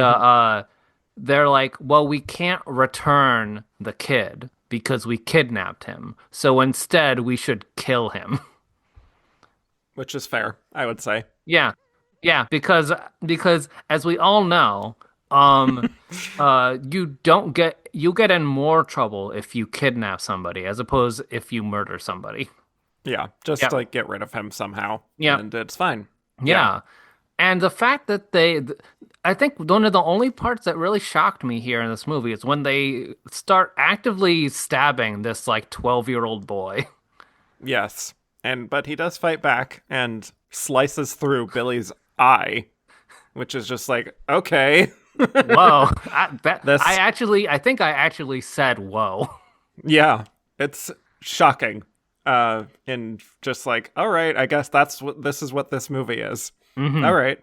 they're like, well, we can't return the kid because we kidnapped him. So instead, we should kill him. Which is fair, I would say. Yeah. Yeah, because as we all know, you get in more trouble if you kidnap somebody as opposed if you murder somebody. Yeah, just like get rid of him somehow. Yeah. And it's fine. Yeah. And the fact that I think one of the only parts that really shocked me here in this movie is when they start actively stabbing this like 12-year-old boy. Yes. But he does fight back and slices through Billy's eye, which is just like, okay. Whoa. I think I actually said whoa. Yeah, it's shocking. And just like, all right, I guess this is what this movie is. Mm-hmm. All right.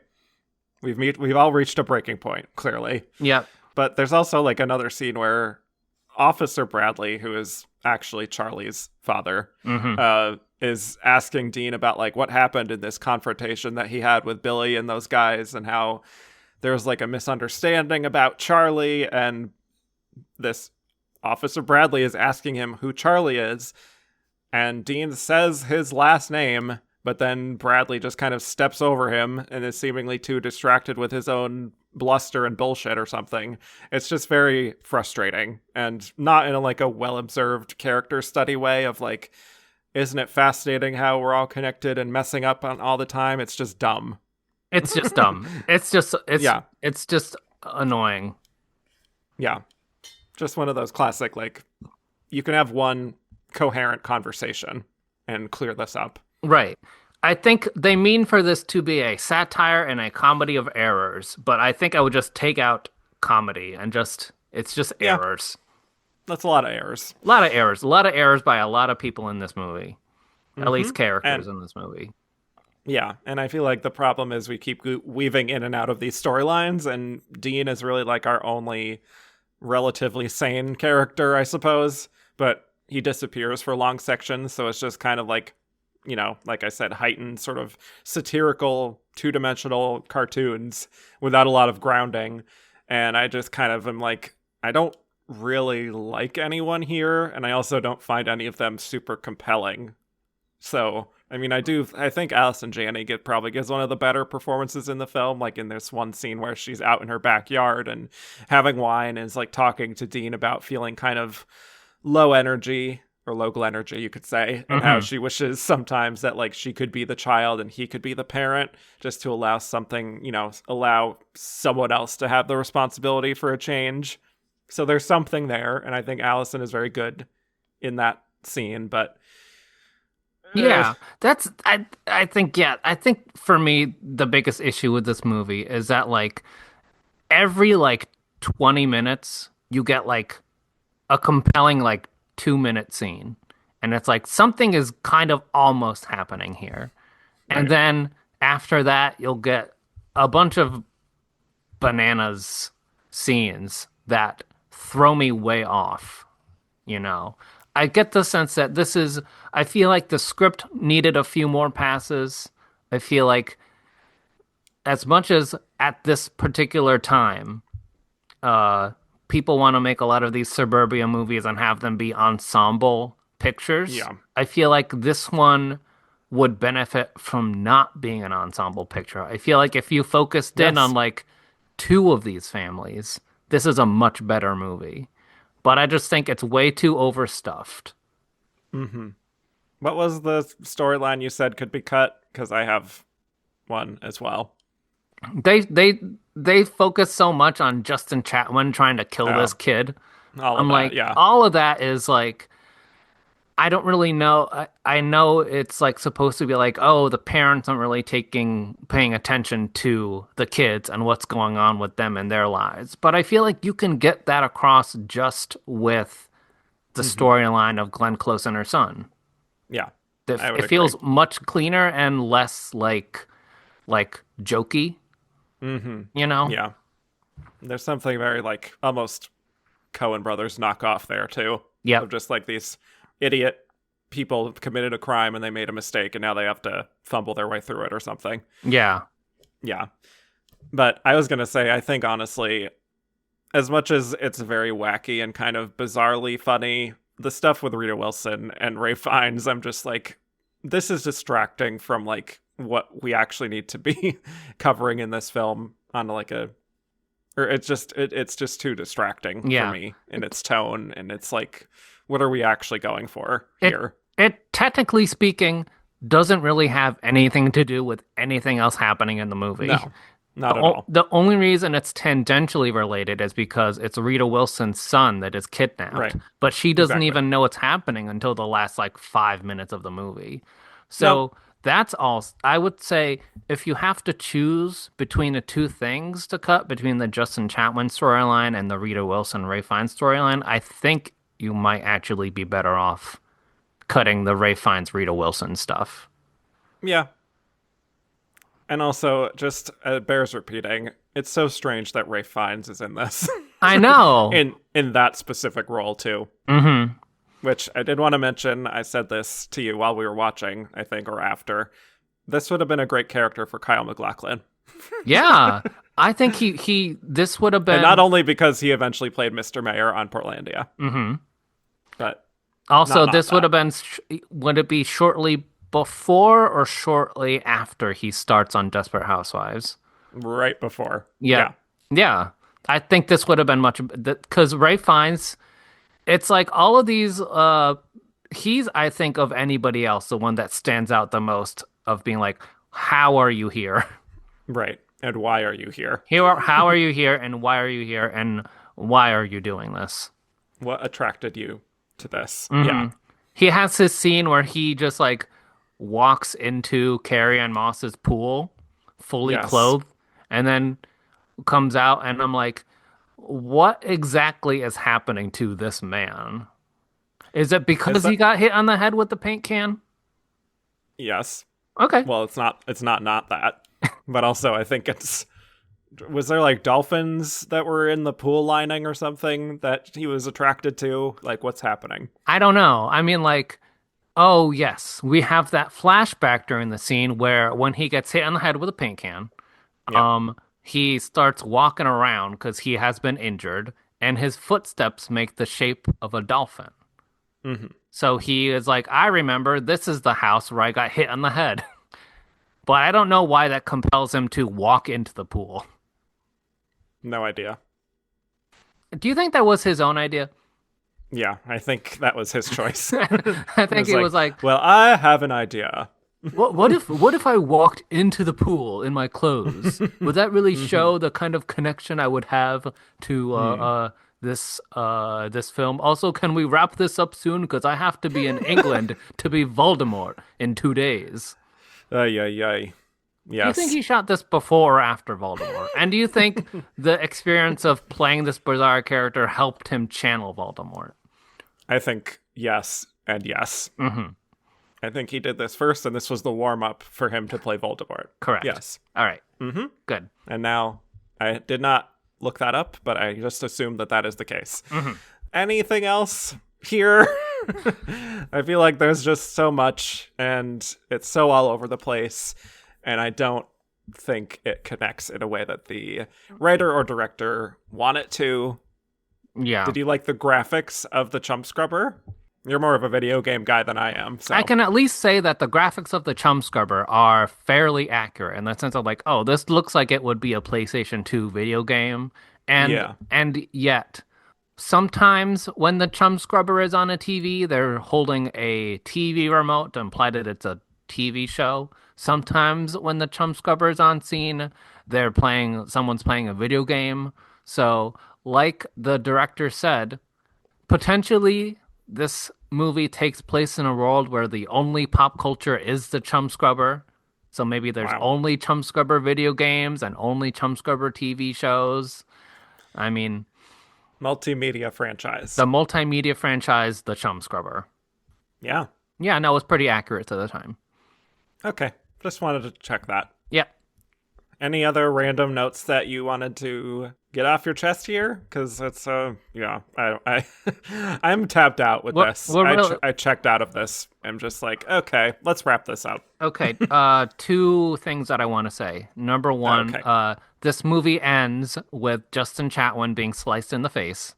We've all reached a breaking point, clearly. Yep. But there's also like another scene where Officer Bradley, who is actually Charlie's father, is asking Dean about like what happened in this confrontation that he had with Billy and those guys and how there's like a misunderstanding about Charlie, and this Officer Bradley is asking him who Charlie is, and Dean says his last name, but then Bradley just kind of steps over him and is seemingly too distracted with his own bluster and bullshit or something. It's just very frustrating, and not in a well-observed character study way of like, isn't it fascinating how we're all connected and messing up on all the time? It's just dumb. It's just dumb. It's just annoying. Yeah. Just one of those classic, like, you can have one coherent conversation and clear this up. Right. I think they mean for this to be a satire and a comedy of errors, but I think I would just take out comedy and it's just errors. That's a lot of errors. A lot of errors. A lot of errors by a lot of people in this movie. At least characters in this movie. Yeah, and I feel like the problem is we keep weaving in and out of these storylines, and Dean is really like our only relatively sane character, I suppose, but he disappears for long sections, so it's just kind of like, like I said, heightened sort of satirical, two-dimensional cartoons without a lot of grounding, and I just kind of am like, I don't really like anyone here, and I also don't find any of them super compelling. So, I mean, I think Allison Janney probably gives one of the better performances in the film, like in this one scene where she's out in her backyard and having wine and is like talking to Dean about feeling kind of low energy, or local energy, you could say, and how she wishes sometimes that like she could be the child and he could be the parent, just to allow allow someone else to have the responsibility for a change. So there's something there, and I think Allison is very good in that scene, but yeah, I think for me the biggest issue with this movie is that like every like 20 minutes you get like a compelling like 2-minute scene, and it's like something is kind of almost happening here. Right. And then after that you'll get a bunch of bananas scenes that throw me way off. I get the sense that I feel like the script needed a few more passes. I feel like as much as at this particular time, people want to make a lot of these suburbia movies and have them be ensemble pictures. Yeah. I feel like this one would benefit from not being an ensemble picture. I feel like if you focused in on like two of these families, this is a much better movie. But I just think it's way too overstuffed. Mm-hmm. What was the storyline you said could be cut? Because I have one as well. They focus so much on Justin Chatwin trying to kill this kid. All of that is like, I don't really know. I know it's like supposed to be like, oh, the parents aren't really paying attention to the kids and what's going on with them in their lives. But I feel like you can get that across just with the storyline of Glenn Close and her son. Yeah. It feels much cleaner and less like jokey. Mm-hmm. Yeah. There's something very like almost Coen Brothers knockoff there too. Yeah. Of just like these idiot people committed a crime and they made a mistake and now they have to fumble their way through it or something. Yeah. Yeah. But I was going to say, I think honestly, as much as it's very wacky and kind of bizarrely funny, the stuff with Rita Wilson and Ralph Fiennes, I'm just like, this is distracting from like what we actually need to be covering in this film on like it's just too distracting for me in its tone, and it's like, what are we actually going for here? It technically speaking doesn't really have anything to do with anything else happening in the movie. No, not at all. The only reason it's tangentially related is because it's Rita Wilson's son that is kidnapped. Right. But she doesn't even know what's happening until the last like 5 minutes of the movie. So that's all. I would say if you have to choose between the two things to cut, between the Justin Chatwin storyline and the Rita Wilson Ralph Fiennes storyline, I think you might actually be better off cutting the Ralph Fiennes Rita Wilson stuff. Yeah. And also, just bears repeating, it's so strange that Ralph Fiennes is in this. I know. in that specific role, too. Mm-hmm. Which I did want to mention, I said this to you while we were watching, I think, or after. This would have been a great character for Kyle MacLachlan Yeah, I think this would have And not been. only because he eventually played Mr. Mayor on Portlandia, Mhm. but Also, not this would have that. been. Would it be shortly before or shortly after he starts on Desperate Housewives? Right before. Yeah, Yeah. yeah. I think this would have been much because Ray Fiennes. It's like all of these. He's I think of anybody else the one that stands out the most of being like, how are you here? Right. And why are you here? How are you here, and why are you here, and why are you doing this? What attracted you to this? Yeah. Hmm. He has his scene where he just like walks into Carrie Ann Moss's pool, fully Yes. clothed, and then comes out, and I'm like, what exactly is happening to this man? Is it Is because he that got hit on the head with the paint can? yes. Okay. Well, it's not that. But also I think it's was there like dolphins that were in the pool lining or something that he was attracted to? Like what's happening? I don't know. I mean, like, oh, yes, we have that flashback during the scene where when he gets hit on the head with a paint can, Yeah. he starts walking around because he has been injured, and his footsteps make the shape of a dolphin. Hmm. So he is like, I remember this is the house where I got hit on the head. But I don't know why that compels him to walk into the pool. No idea. Do you think that was his own idea? Yeah, I think that was his choice. I It think was he like, was like, well, I have an idea. what if I walked into the pool in my clothes? Would that really Hmm. show the kind of connection I would have to Hmm. this film? Also, can we wrap this up soon? Because I have to be in England to be Voldemort in 2 days. Ay, ay, ay. Do you think Yes. he shot this before or after Voldemort? And do you think the experience of playing this bizarre character helped him channel Voldemort? I think yes and yes. Hmm. I think he did this first, and this was the warm up for him to play Voldemort. Correct. Yes. All right. Hmm. Good. And now I did not look that up, but I just assumed that that is the case. Hmm. Anything else here? I feel like there's just so much, and it's so all over the place, and I don't think it connects in a way that the writer or director want it to. Yeah. Did you like the graphics of the Chumscrubber? You're more of a video game guy than I am, I so can at least say that the graphics of the Chumscrubber are fairly accurate in the sense of like, oh, this looks like it would be a PlayStation 2 video game. And yeah. and yet sometimes when the Chumscrubber is on a TV, they're holding a TV remote to imply that it's a TV show. Sometimes when the Chumscrubber is on scene, someone's playing a video game. So, like the director said, potentially this movie takes place in a world where the only pop culture is the Chumscrubber. So maybe there's Wow. only Chumscrubber video games and only Chumscrubber TV shows. I mean, Multimedia franchise. the multimedia franchise, The Chumscrubber. Yeah. Yeah, no, it was pretty accurate to the time. Okay. Just wanted to check that. Yep. Any other random notes that you wanted to get off your chest here? Because it's yeah, I'm tapped out with What this. what really I checked out of this. I'm just like, okay, let's wrap this up. Okay, two things that I want to say. Number one, Okay, this movie ends with Justin Chatwin being sliced in the face.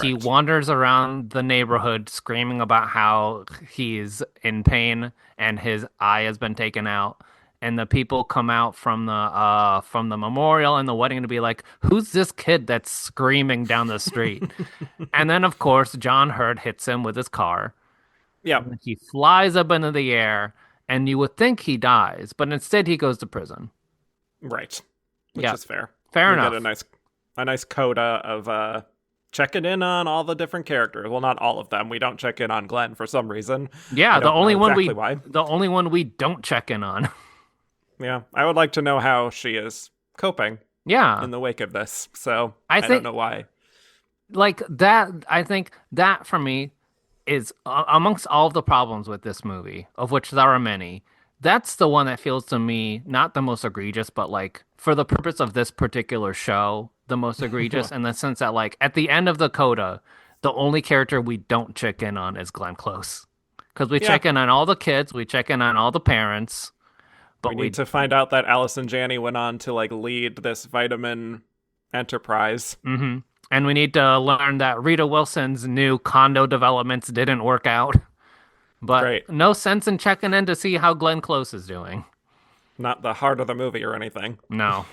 He correct. wanders around the neighborhood screaming about how he's in pain and his eye has been taken out. And the people come out from the memorial and the wedding to be like, "Who's this kid that's screaming down the street?" And then, of course, John Hurt hits him with his car. Yep, He flies up into the air, and you would think he dies, but instead he goes to prison. right. Which Yeah, is fair. fair We get enough. a nice coda of checking in on all the different characters. Well, not all of them. We don't check in on Glenn for some reason. Yeah, I don't know exactly why. the only one we don't check in on. Yeah, I would like to know how she is coping Yeah, in the wake of this. So I I don't think know why. like that. I think that for me is amongst all of the problems with this movie, of which there are many. That's the one that feels to me not the most egregious, but like for the purpose of this particular show, the most egregious in the sense that like at the end of the coda, the only character we don't check in on is Glenn Close. Because we Yeah, check in on all the kids, we check in on all the parents, We need to find out that Allison Janney went on to like lead this vitamin enterprise. Mm-hmm. And we need to learn that Rita Wilson's new condo developments didn't work out. But Great. no sense in checking in to see how Glenn Close is doing. Not the heart of the movie or anything. No.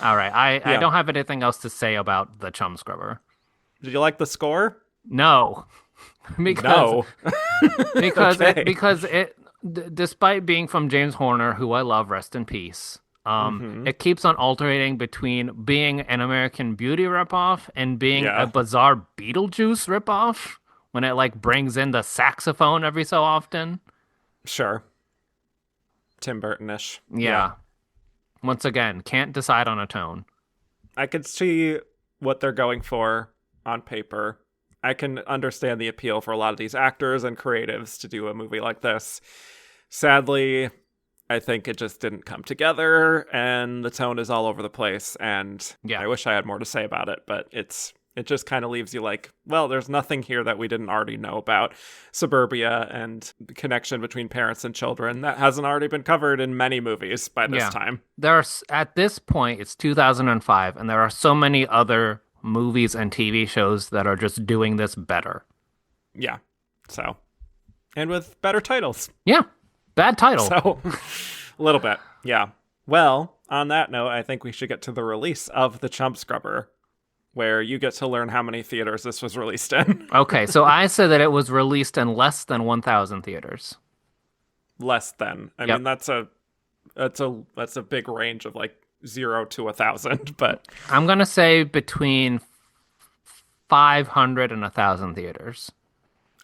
All right. I don't have anything else to say about the Chumscrubber. Did you like the score? No. because Okay. Despite being from James Horner, who I love, rest in peace, it keeps on alternating between being an American Beauty ripoff and being a bizarre Beetlejuice ripoff when it like brings in the saxophone every so often. Sure. Tim Burton-ish. Yeah. Once again, can't decide on a tone. I could see what they're going for on paper. I can understand the appeal for a lot of these actors and creatives to do a movie like this. Sadly, I think it just didn't come together, and the tone is all over the place, and I wish I had more to say about it, but it just kind of leaves you like, well, there's nothing here that we didn't already know about suburbia and the connection between parents and children that hasn't already been covered in many movies by this time. At this point, it's 2005, and there are so many other movies and TV shows that are just doing this better. Yeah. So, and with better titles. Yeah. Bad title. So, a little bit. Yeah. Well, on that note, I think we should get to the release of The Chumscrubber, where you get to learn how many theaters this was released in. Okay, so I said that it was released in less than 1,000 theaters. Less than. I mean, that's a big range of like 0 to 1,000, but I'm gonna say between 500 and 1,000 theaters.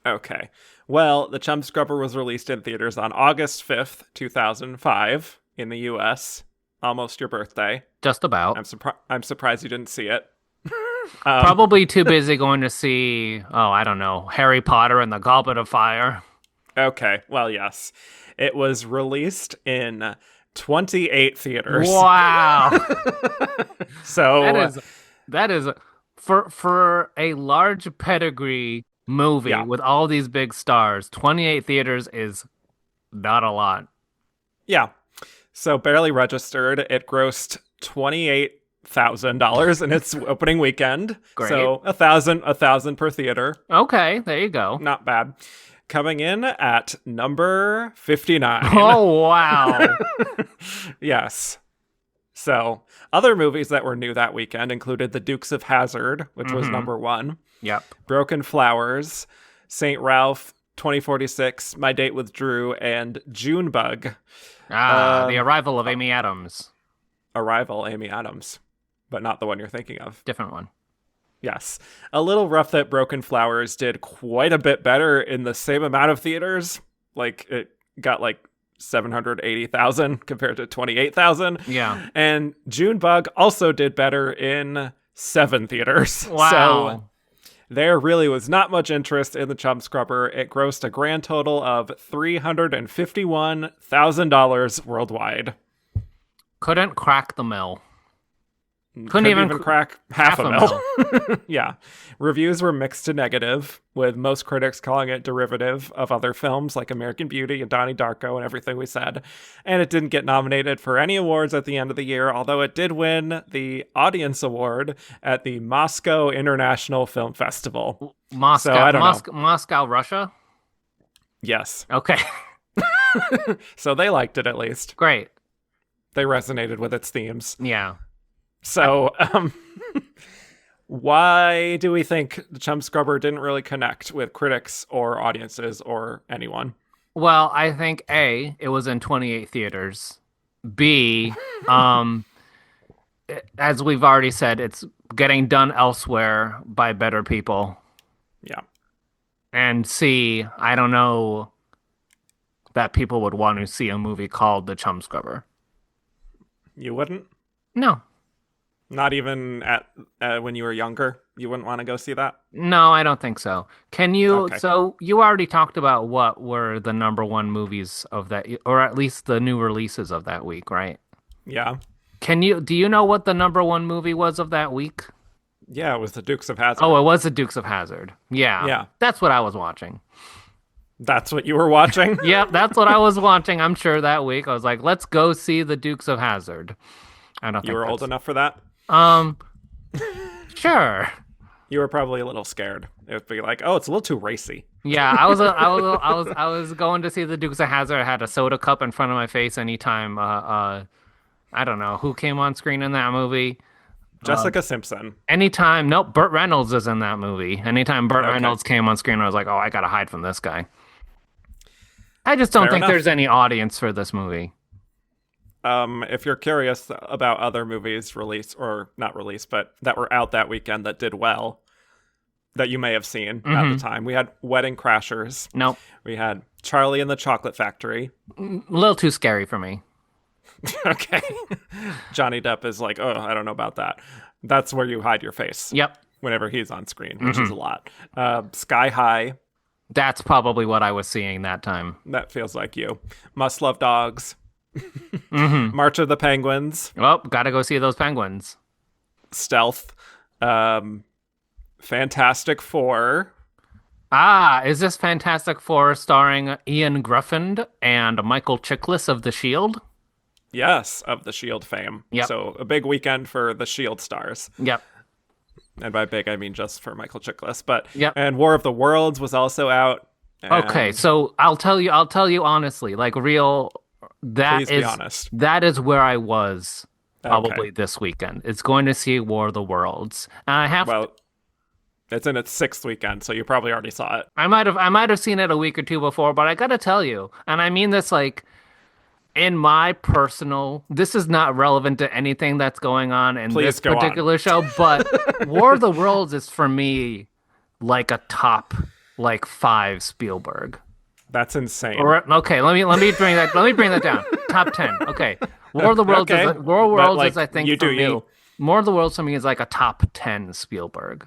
Okay. Well, The Chumscrubber was released in theaters on August 5th, 2005 in the U.S. Almost your birthday. Just about. I'm surprised you didn't see it. Probably too busy going to see, I don't know, Harry Potter and the Goblet of Fire. Okay. Well, yes. It was released in 28 theaters. Wow. So that is for a large pedigree movie with all these big stars, 28 theaters is not a lot. Yeah. So barely registered. It grossed $28,000 in its opening weekend. Great. So a thousand per theater. Okay, there you go. Not bad. Coming in at number 59. Oh, wow. Yes. So other movies that were new that weekend included The Dukes of Hazzard, which was number 1. Yep. Broken Flowers, St. Ralph, 2046, My Date with Drew, and Junebug. The Arrival of Amy Adams. Arrival, Amy Adams, but not the one you're thinking of. Different one. Yes. A little rough that Broken Flowers did quite a bit better in the same amount of theaters. Like, it got like 780,000 compared to 28,000. Yeah. And Junebug also did better in 7 theaters. Wow. So there really was not much interest in The Chumscrubber. It grossed a grand total of $351,000 worldwide. Couldn't crack the mill. Couldn't even crack half a mil. Yeah. Reviews were mixed to negative, with most critics calling it derivative of other films like American Beauty and Donnie Darko and everything we said. And it didn't get nominated for any awards at the end of the year, although it did win the Audience Award at the Moscow International Film Festival. Moscow, so, I don't know. Moscow, Russia? Yes. Okay. So they liked it at least. Great. They resonated with its themes. Yeah. So, why do we think The Chumscrubber didn't really connect with critics or audiences or anyone? Well, I think A, it was in 28 theaters. B, as we've already said, it's getting done elsewhere by better people. Yeah. And C, I don't know that people would want to see a movie called The Chumscrubber. You wouldn't? No. Not even at when you were younger? You wouldn't want to go see that? No, I don't think so. Can you? Okay. So you already talked about what were the number 1 movies of that, or at least the new releases of that week, right? Yeah. Do you know what the number 1 movie was of that week? Yeah, it was The Dukes of Hazzard. Oh, it was The Dukes of Hazzard. Yeah. Yeah. That's what I was watching. That's what you were watching? Yep, that's what I was watching, I'm sure, that week. I was like, let's go see the Dukes of Hazzard. I don't think You were old enough for that? Sure. You were probably a little scared. It would be like, oh, it's a little too racy. Yeah, I was going to see the Dukes of Hazzard. I had a soda cup in front of my face anytime. I don't know who came on screen in that movie. Jessica Simpson. Anytime, nope, Burt Reynolds is in that movie. Anytime Burt Reynolds came on screen, I was like, oh, I gotta hide from this guy. I just don't think there's any audience for this movie. If you're curious about other movies released, or not released, but that were out that weekend that did well, that you may have seen at the time, we had Wedding Crashers. Nope. We had Charlie and the Chocolate Factory. A little too scary for me. Okay. Johnny Depp is like, oh, I don't know about that. That's where you hide your face. Yep. Whenever he's on screen, which is a lot. Sky High. That's probably what I was seeing that time. That feels like you. Must Love Dogs. March of the Penguins. Oh, gotta go see those penguins. Stealth. Fantastic Four. Ah, is this Fantastic Four starring Ian Gruffin and Michael Chiklis of The Shield? Yes, of the Shield fame. Yep. So a big weekend for the Shield stars. Yep. And by big, I mean just for Michael Chiklis. But yep. And War of the Worlds was also out. Okay, so I'll tell you honestly, like real. Please be honest. That is where I was probably this weekend. It's going to see War of the Worlds, and I have. Well, it's in its 6th weekend, so you probably already saw it. I might have seen it a week or two before, but I gotta tell you, and I mean this like. In my personal, this is not relevant to anything that's going on in this particular show, but War of the Worlds is for me like a top 5 Spielberg. That's insane. Okay, let me bring that down. Top 10. Okay. War of the Worlds is I think for me. War of the Worlds for me is like a top 10 Spielberg.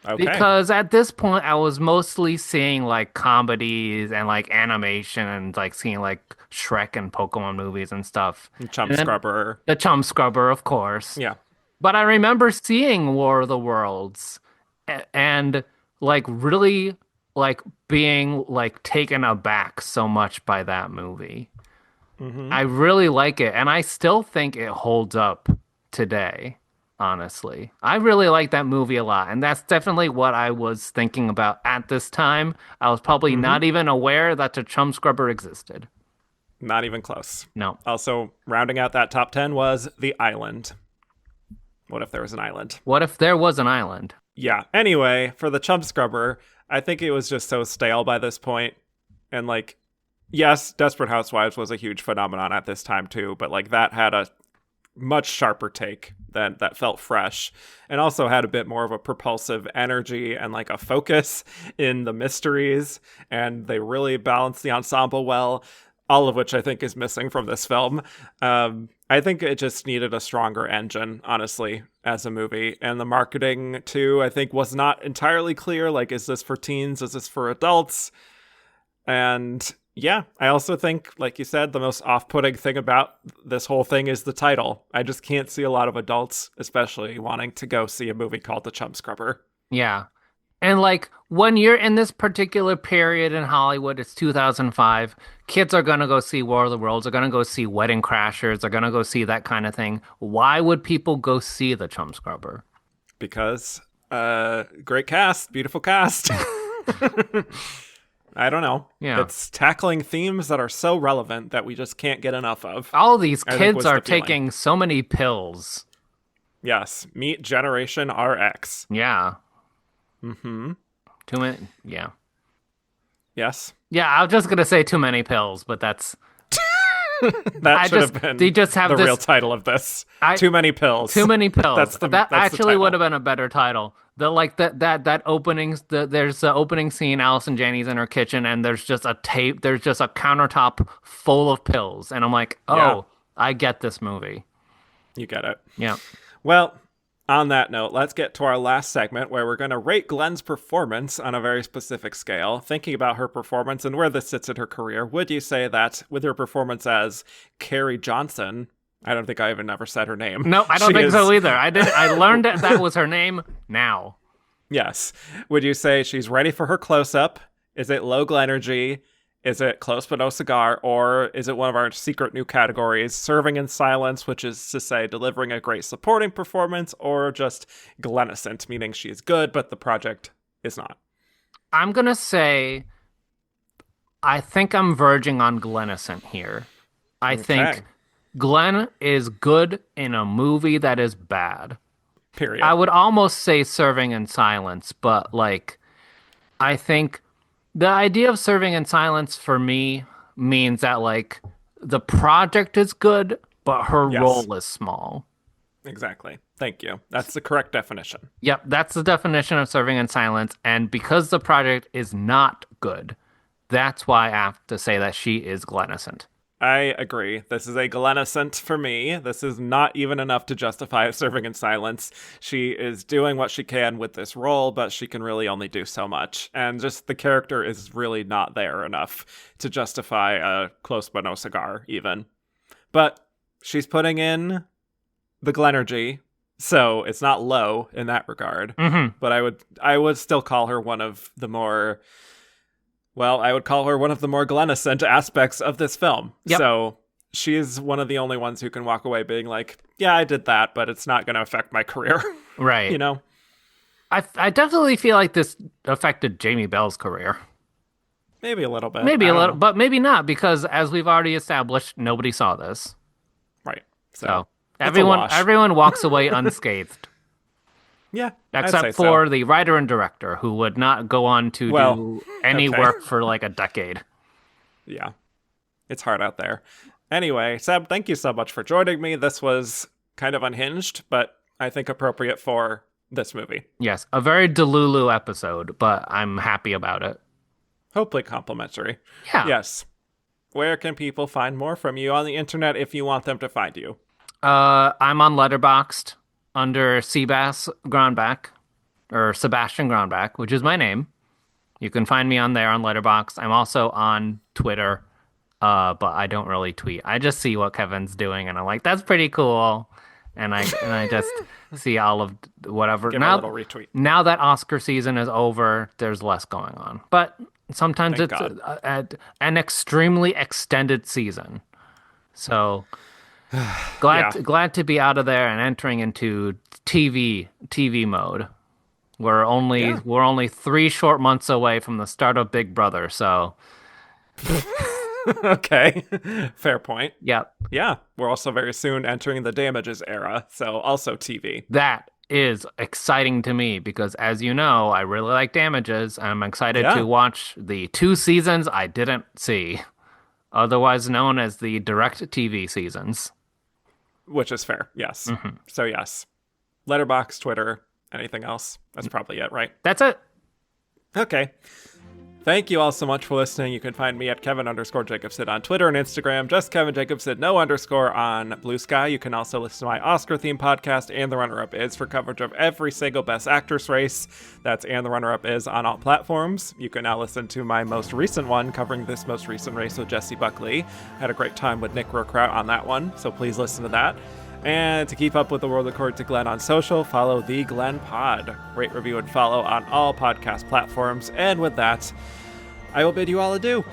Okay. Because at this point, I was mostly seeing like comedies and like animation and like seeing like Shrek and Pokemon movies and stuff. Chumscrubber. The Chumscrubber, of course. Yeah. But I remember seeing War of the Worlds and like really like being like taken aback so much by that movie. I really like it. And I still think it holds up today. Honestly, I really like that movie a lot, and that's definitely what I was thinking about at this time. I was probably not even aware that the Chumscrubber existed. Not even close. No. Also, rounding out that top 10 was The Island. What if there was an island? What if there was an island? Yeah. Anyway, for the Chumscrubber, I think it was just so stale by this point, and like, yes, Desperate Housewives was a huge phenomenon at this time too, but like that had a much sharper take that felt fresh, and also had a bit more of a propulsive energy and like a focus in the mysteries, and they really balanced the ensemble well, all of which I think is missing from this film. I think it just needed a stronger engine, honestly, as a movie, and the marketing too, I think, was not entirely clear. Like, is this for teens? Is this for adults? And yeah, I also think, like you said, the most off-putting thing about this whole thing is the title. I just can't see a lot of adults, especially, wanting to go see a movie called The Chumscrubber. Yeah. And like when you're in this particular period in Hollywood, it's 2005, kids are going to go see War of the Worlds, are going to go see Wedding Crashers, are going to go see that kind of thing. Why would people go see The Chumscrubber? Because great cast, beautiful cast. I don't know. Yeah. It's tackling themes that are so relevant that we just can't get enough of. All these kids are taking so many pills. Yes. Meet Generation RX. Yeah. Mm-hmm. Too many. Yeah. Yes. Yeah, I was just going to say too many pills, but that's... that should have been the real title of this. Too many pills. Too many pills. That actually would have been a better title. That opening. There's the opening scene. Allison Janney's in her kitchen, and there's just a countertop full of pills, and I'm like, oh, yeah. I get this movie. You get it. Yeah. Well, on that note, let's get to our last segment where we're going to rate Glenn's performance on a very specific scale. Thinking about her performance and where this sits in her career, would you say that with her performance as Carrie Johnson, I don't think I even ever said her name. No, I don't think so either. I learned that was her name now. Yes. Would you say she's ready for her close-up Is it low Glenergy? Is it close but no cigar? Or is it one of our secret new categories, serving in silence, which is to say delivering a great supporting performance, or just Glenisant, meaning she is good, but the project is not? I'm going to say I think I'm verging on Glenisant here. I think Glenn is good in a movie that is bad. Period. I would almost say serving in silence, but like, I think the idea of serving in silence for me means that like the project is good, but her role is small. Exactly. Thank you. That's the correct definition. Yep, that's the definition of serving in silence. And because the project is not good, that's why I have to say that she is Glenisant. I agree. This is a Glenisant for me. This is not even enough to justify serving in silence. She is doing what she can with this role, but she can really only do so much. And just the character is really not there enough to justify a close but no cigar, even. But she's putting in the Glenergy, so it's not low in that regard. Mm-hmm. But I would still call her one of the more... Well, I would call her one of the more Glenisant aspects of this film. Yep. So she is one of the only ones who can walk away being like, yeah, I did that, but it's not going to affect my career. Right. You know? I definitely feel like this affected Jamie Bell's career. Maybe a little bit. Maybe a little, but maybe not, because as we've already established, nobody saw this. Right. So everyone walks away unscathed. Yeah. Except for the writer and director, who would not go on to do any work for like a decade. Yeah. It's hard out there. Anyway, Seb, thank you so much for joining me. This was kind of unhinged, but I think appropriate for this movie. Yes, a very Delulu episode, but I'm happy about it. Hopefully complimentary. Yeah. Yes. Where can people find more from you on the internet if you want them to find you? I'm on Letterboxd under Sebastian Gronback, or Sebastian Gronback, which is my name. You can find me on there on Letterboxd. I'm also on Twitter, but I don't really tweet. I just see what Kevin's doing, and I'm like, that's pretty cool. And I just see all of whatever. Give a little retweet. Now that Oscar season is over, there's less going on. But sometimes it's an extremely extended season. So glad to be out of there and entering into TV mode. We're only 3 short months away from the start of Big Brother, so okay. Fair point. Yep. Yeah. We're also very soon entering the Damages era, so also TV. That is exciting to me because, as you know, I really like Damages, and I'm excited to watch the 2 seasons I didn't see, otherwise known as the direct TV seasons. Which is fair, yes. Mm-hmm. So yes. Letterboxd, Twitter, anything else? That's probably it, right? That's it. Okay. Thank you all so much for listening. You can find me at Kevin_Jacobsen on Twitter and Instagram, just Kevin Jacobsen, no underscore on Blue Sky. You can also listen to my Oscar-themed podcast, And the Runner-Up Is, for coverage of every single Best Actress race. That's And the Runner-Up Is on all platforms. You can now listen to my most recent one, covering this most recent race with Jesse Buckley. Had a great time with Nick Rokraut on that one, so please listen to that. And to keep up with the world according to Glenn on social, follow The Glenn Pod. Rate, review, and follow on all podcast platforms. And with that, I will bid you all adieu.